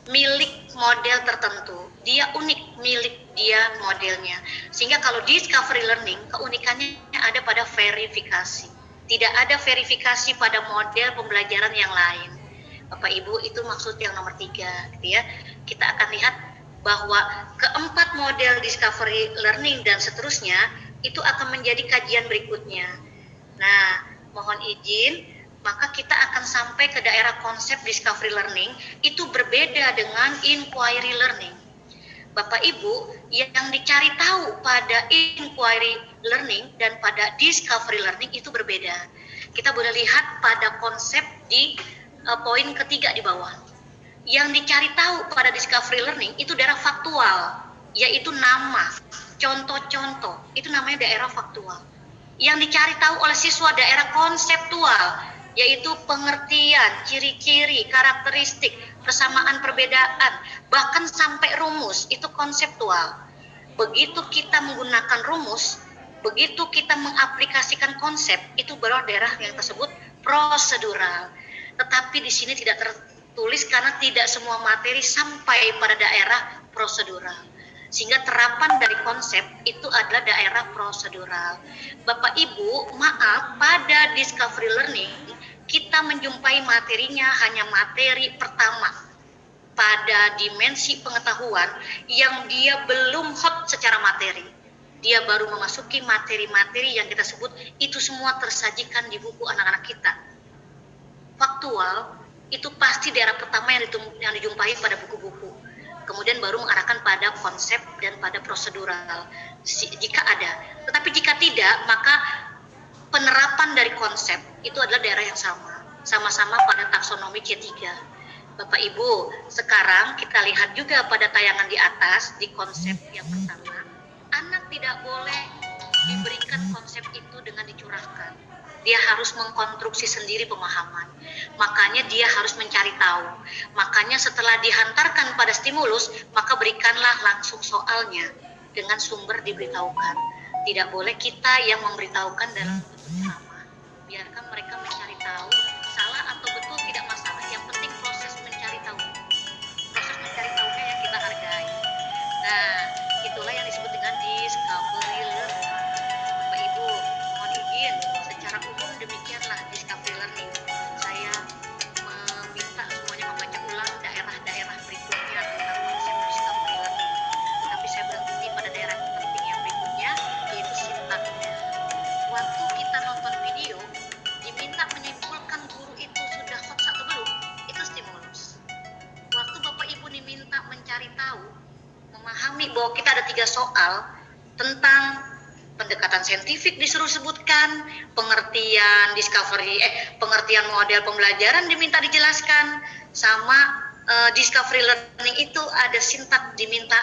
milik model tertentu. Dia unik, milik dia modelnya. Sehingga kalau discovery learning, keunikannya ada pada verifikasi. Tidak ada verifikasi pada model pembelajaran yang lain. Bapak Ibu, itu maksud yang nomor 3, gitu ya. Kita akan lihat bahwa keempat model discovery learning dan seterusnya itu akan menjadi kajian berikutnya. Nah, mohon izin, maka kita akan sampai ke daerah konsep discovery learning itu berbeda dengan inquiry learning. Bapak Ibu, yang dicari tahu pada inquiry learning dan pada discovery learning itu berbeda. Kita boleh lihat pada konsep di poin ketiga di bawah. Yang dicari tahu pada discovery learning itu daerah faktual, yaitu nama, contoh-contoh, itu namanya daerah faktual. Yang dicari tahu oleh siswa daerah konseptual, yaitu pengertian, ciri-ciri, karakteristik, persamaan, perbedaan, bahkan sampai rumus, itu konseptual. Begitu kita menggunakan rumus, begitu kita mengaplikasikan konsep, itu baru daerah yang tersebut prosedural. Tetapi di sini tidak tertulis karena tidak semua materi sampai pada daerah prosedural. Sehingga terapan dari konsep itu adalah daerah prosedural. Bapak Ibu, maaf, pada discovery learning kita menjumpai materinya hanya materi pertama pada dimensi pengetahuan yang dia belum hot secara materi. Dia baru memasuki materi-materi yang kita sebut itu semua tersajikan di buku anak-anak kita. Faktual itu pasti daerah pertama yang dijumpai pada buku-buku. Kemudian baru mengarahkan pada konsep dan pada prosedural jika ada. Tetapi jika tidak, maka penerapan dari konsep itu adalah daerah yang sama-sama pada taksonomi C3. Bapak Ibu, sekarang kita lihat juga pada tayangan di atas di konsep yang pertama, anak tidak boleh diberikan konsep itu dengan dicurahkan. Dia harus mengkonstruksi sendiri pemahaman. Makanya dia harus mencari tahu. Makanya setelah dihantarkan pada stimulus, maka berikanlah langsung soalnya dengan sumber diberitahukan. Tidak boleh kita yang memberitahukan dalam bentuk ceramah. Biarkan mereka mencari tahu, salah atau betul tidak masalah. Yang penting proses mencari tahu. Proses mencari tahunya yang kita hargai. Nah, itulah yang disebut dengan discovery learning. Bapak Ibu, mohon izin, secara umum demikianlah discovery learning. Saya meminta semuanya membaca ulang daerah-daerah berikutnya tentang konsep discovery learning. Tapi saya berhenti pada daerah penting yang berikutnya, yaitu sintaknya. Waktu kita nonton video, diminta menyimpulkan guru itu sudah hot atau belum, itu stimulus. Waktu Bapak Ibu diminta mencari tahu, memahami bahwa kita ada 3 soal tentang pendekatan saintifik disuruh sebutkan, pengertian model pembelajaran diminta dijelaskan, sama discovery learning itu ada sintak diminta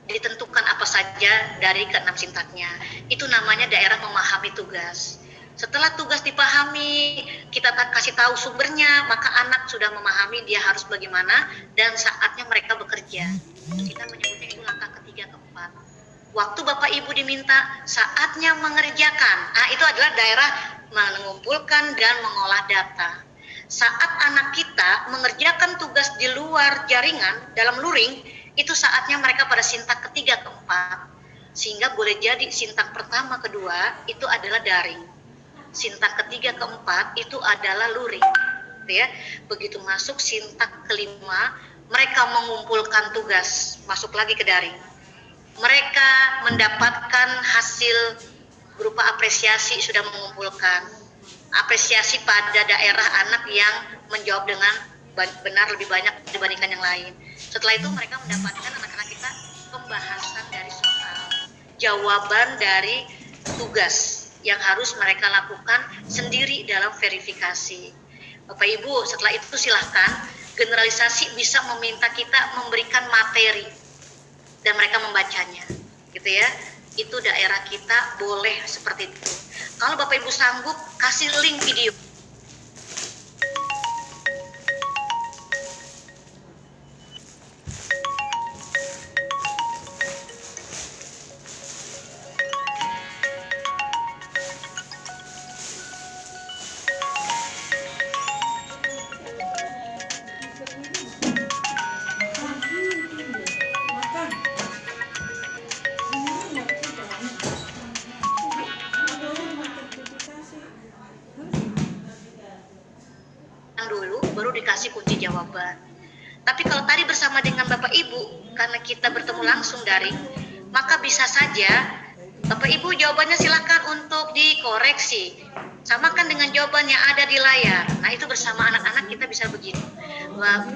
ditentukan apa saja dari keenam sintaknya. Itu namanya daerah memahami tugas. Setelah tugas dipahami, kita kasih tahu sumbernya, maka anak sudah memahami dia harus bagaimana dan saatnya mereka bekerja. Kita menyebutnya itu langkah ketiga keempat. Waktu Bapak Ibu diminta saatnya mengerjakan. Itu adalah daerah mengumpulkan dan mengolah data. Saat anak kita mengerjakan tugas di luar jaringan dalam luring, itu saatnya mereka pada sintak ketiga keempat. Sehingga boleh jadi sintak pertama kedua itu adalah daring. Sintak ketiga keempat itu adalah luring, ya. Begitu masuk sintak kelima, mereka mengumpulkan tugas, masuk lagi ke daring. Mereka mendapatkan hasil berupa apresiasi, sudah mengumpulkan apresiasi pada daerah anak yang menjawab dengan benar lebih banyak dibandingkan yang lain. Setelah itu mereka mendapatkan anak-anak kita pembahasan dari soal, jawaban dari tugas yang harus mereka lakukan sendiri dalam verifikasi. Bapak Ibu, setelah itu silahkan generalisasi bisa meminta kita memberikan materi dan mereka membacanya, gitu ya. Itu daerah kita boleh seperti itu. Kalau Bapak Ibu sanggup, kasih link video. Dulu baru dikasih kunci jawaban. Tapi kalau tadi bersama dengan Bapak Ibu, karena kita bertemu langsung daring, maka bisa saja Bapak Ibu jawabannya silakan untuk dikoreksi, samakan dengan jawaban yang ada di layar. Nah, itu bersama anak-anak kita bisa begitu.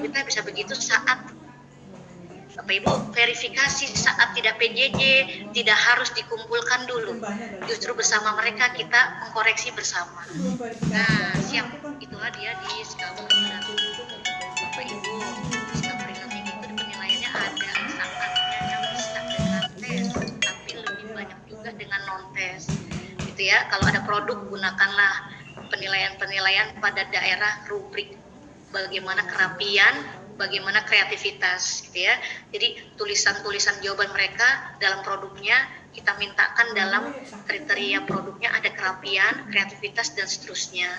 Kita bisa begitu saat Bapak Ibu verifikasi, saat tidak PJJ, tidak harus dikumpulkan dulu. Justru bersama mereka kita mengkoreksi bersama. Nah, siap. Itulah dia di discovery learning. Bapak Ibu, discovery learning itu penilaiannya ada saatnya yang bisa dengan tes, tapi lebih banyak juga dengan non-tes. Gitu ya. Kalau ada produk, gunakanlah penilaian-penilaian pada daerah rubrik. Bagaimana kerapian, bagaimana kreativitas, gitu ya. Jadi tulisan-tulisan jawaban mereka dalam produknya kita mintakan dalam kriteria produknya ada kerapian, kreativitas dan seterusnya.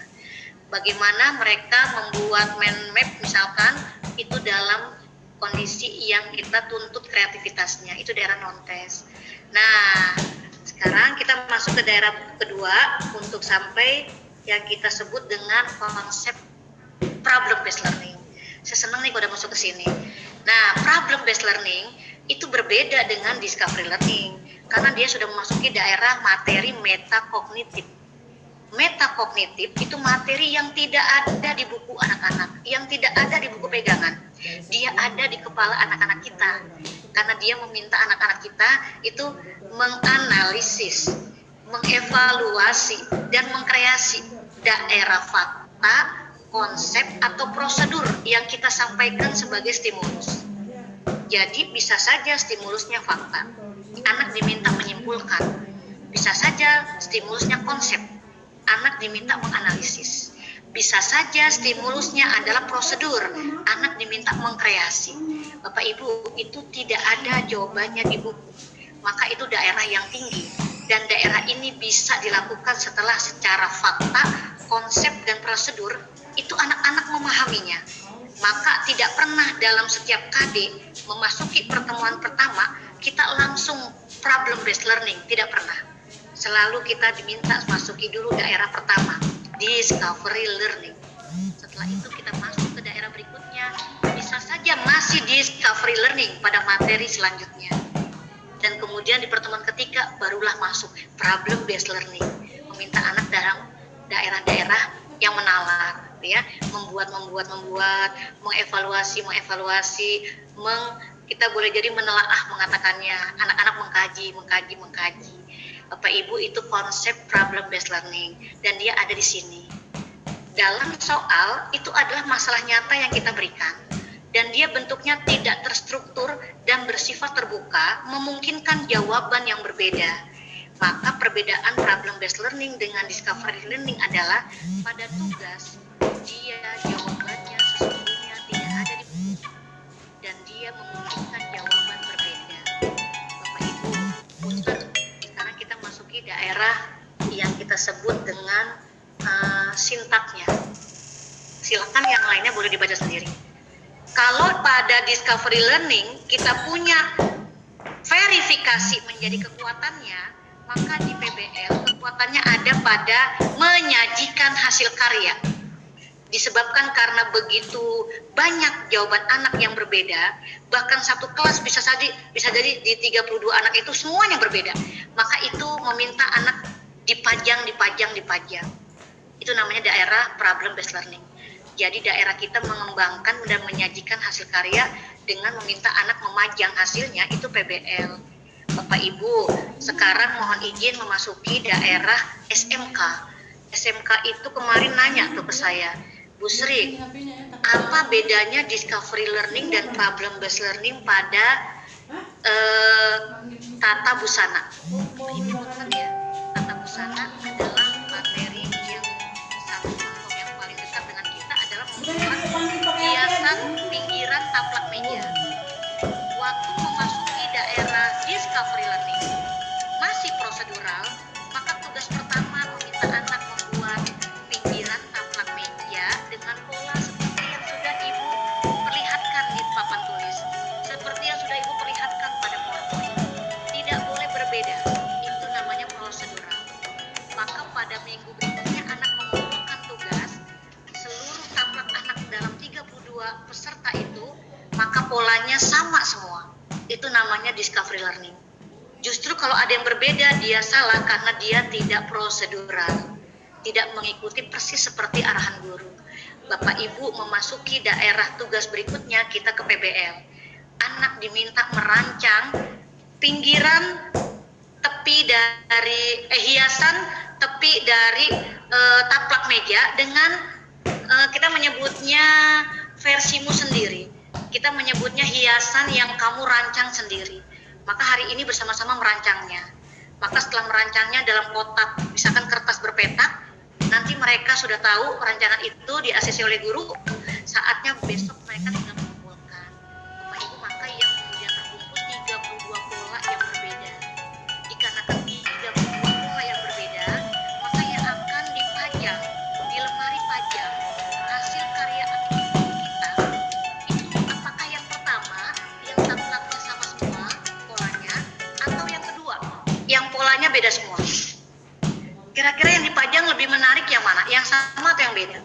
Bagaimana mereka membuat mind map misalkan itu dalam kondisi yang kita tuntut kreativitasnya, itu daerah non-tes. Nah, sekarang kita masuk ke daerah kedua untuk sampai yang kita sebut dengan konsep problem based learning. Saya senang nih kalau udah masuk ke sini. Nah, problem based learning itu berbeda dengan discovery learning karena dia sudah memasuki daerah materi metakognitif. Metakognitif itu materi yang tidak ada di buku anak-anak, yang tidak ada di buku pegangan. Dia ada di kepala anak-anak kita. Karena dia meminta anak-anak kita itu menganalisis, mengevaluasi dan mengkreasi daerah fakta, konsep atau prosedur yang kita sampaikan sebagai stimulus. Jadi bisa saja stimulusnya fakta, anak diminta menyimpulkan. Bisa saja stimulusnya konsep, anak diminta menganalisis. Bisa saja stimulusnya adalah prosedur, anak diminta mengkreasi. Bapak Ibu, itu tidak ada jawabannya di buku. Maka itu daerah yang tinggi. Dan daerah ini bisa dilakukan setelah secara fakta, konsep dan prosedur itu anak-anak memahaminya. Maka tidak pernah dalam setiap KD memasuki pertemuan pertama kita langsung problem based learning, tidak pernah. Selalu kita diminta masuki dulu daerah pertama, discovery learning. Setelah itu kita masuk ke daerah berikutnya, bisa saja masih discovery learning pada materi selanjutnya. Dan kemudian di pertemuan ketiga barulah masuk problem based learning, meminta anak dalam daerah-daerah yang menalar, ya, membuat, mengevaluasi, kita boleh jadi menelaah mengatakannya, anak-anak mengkaji. Bapak Ibu, itu konsep problem based learning dan dia ada di sini. Dalam soal itu adalah masalah nyata yang kita berikan dan dia bentuknya tidak terstruktur dan bersifat terbuka, memungkinkan jawaban yang berbeda. Maka perbedaan problem based learning dengan discovery learning adalah pada tugas dia jawabannya sesungguhnya tidak ada di buku dan dia memungkinkan jawaban berbeda. Bapak Ibu, punten, sekarang kita masuki daerah yang kita sebut dengan sintaknya. Silakan yang lainnya boleh dibaca sendiri. Kalau pada discovery learning kita punya verifikasi menjadi kekuatannya, maka di PBL kekuatannya ada pada menyajikan hasil karya. Disebabkan karena begitu banyak jawaban anak yang berbeda, bahkan satu kelas bisa jadi di 32 anak itu semuanya berbeda. Maka itu meminta anak dipajang. Itu namanya daerah problem based learning. Jadi daerah kita mengembangkan dan menyajikan hasil karya dengan meminta anak memajang hasilnya, itu PBL. Bapak Ibu, sekarang mohon izin memasuki daerah SMK. SMK itu kemarin nanya tuh ke saya, Bu Sri, apa bedanya discovery learning dan problem based learning pada tata busana? Ibu maksud ya, tata busana adalah materi yang satu contoh yang paling dekat dengan kita adalah membuat hiasan pinggiran taplak meja. Waktu memasuki daerah discovery learning masih prosedural, maka tugas pertama meminta anak membuat pinggiran taplak meja dengan pola seperti yang sudah Ibu perlihatkan di papan tulis, seperti yang sudah Ibu perlihatkan pada PowerPoint. Tidak boleh berbeda, itu namanya prosedural. Maka pada minggu berikutnya anak mengumpulkan tugas seluruh taplak anak dalam 32 peserta itu, maka polanya sama semua. Itu namanya discovery learning. Justru kalau ada yang berbeda, dia salah karena dia tidak prosedural, tidak mengikuti persis seperti arahan guru. Bapak Ibu memasuki daerah tugas berikutnya, kita ke PBL. Anak diminta merancang pinggiran tepi dari hiasan tepi dari taplak meja dengan kita menyebutnya versimu sendiri. Kita menyebutnya hiasan yang kamu rancang sendiri. Maka hari ini bersama-sama merancangnya. Maka setelah merancangnya dalam kotak, misalkan kertas berpetak, nanti mereka sudah tahu rancangan itu di-ACC oleh guru, saatnya besok mereka tinggal mengumpulkan. Bapak Ibu, maka yang kemudian terkumpul 32 pola yang berbeda. Dikarenakan 32 pola yang berbeda, maka yang akan dipajang di lemari pajang hasil karya aktivitas kita, itu apakah yang pertama yang taplaknya sama semua polanya, atau yang kedua yang polanya beda semua? Kira-kira yang dipajang lebih menarik yang mana? Yang sama atau yang beda?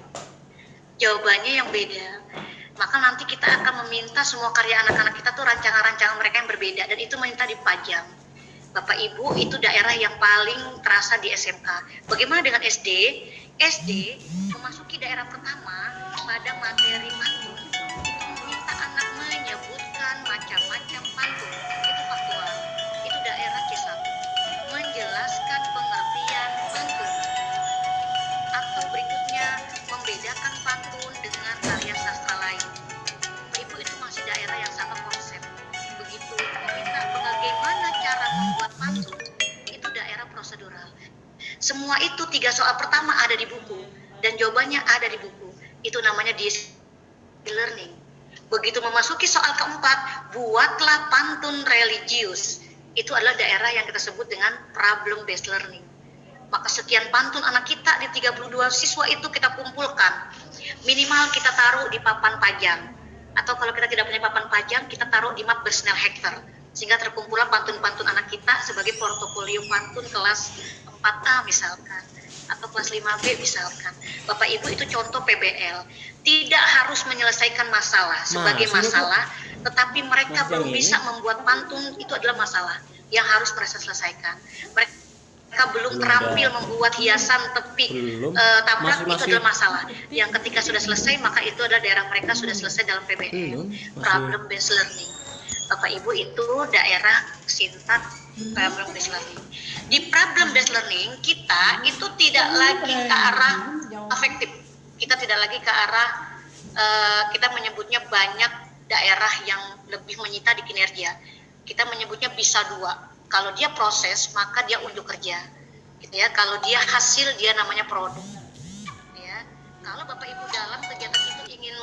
Jawabannya yang beda. Maka nanti kita akan meminta semua karya anak-anak kita tuh rancangan-rancangan mereka yang berbeda, dan itu minta dipajang. Bapak Ibu, itu daerah yang paling terasa di SMK. Bagaimana dengan SD? SD memasuki daerah pertama pada materi pantun. Itu meminta anak menyebutkan macam-macam pantun. Itu faktual. Itu daerah C1. Menjelaskan pengertian pantun. Atau berikutnya membedakan pantun dengan karya sastra lain. Ibu, itu masih daerah yang sangat konsep. Begitu meminta bagaimana cara membuat pantun, itu daerah prosedural. Semua itu 3 soal pertama ada di buku dan jawabannya ada di buku. Itu namanya discovery learning. Begitu memasuki soal keempat, buatlah pantun religius. Itu adalah daerah yang kita sebut dengan problem based learning. Maka sekian pantun anak kita di 32 siswa itu kita kumpulkan. Minimal kita taruh di papan pajang. Atau kalau kita tidak punya papan pajang, kita taruh di map Bersnel Hector. Sehingga terkumpullah pantun-pantun anak kita sebagai portofolio pantun kelas 4A misalkan. Atau kelas 5B misalkan. Bapak Ibu, itu contoh PBL. Tidak harus menyelesaikan masalah sebagai masalah, tetapi mereka belum bisa membuat pantun, itu adalah masalah yang harus mereka selesaikan. Mereka belum terampil membuat hiasan tepi taplak, itu adalah masalah. Yang ketika sudah selesai, maka itu adalah daerah mereka sudah selesai dalam PBL, problem based learning. Bapak Ibu, itu daerah sintak problem based learning. Di problem based learning kita itu tidak lagi ke arah afektif, kita tidak lagi ke arah kita menyebutnya banyak daerah yang lebih menyita di kinerja. Kita menyebutnya bisa dua. Kalau dia proses maka dia unjuk kerja, gitu ya. Kalau dia hasil dia namanya produk. Ya. Kalau Bapak Ibu dalam kegiatan itu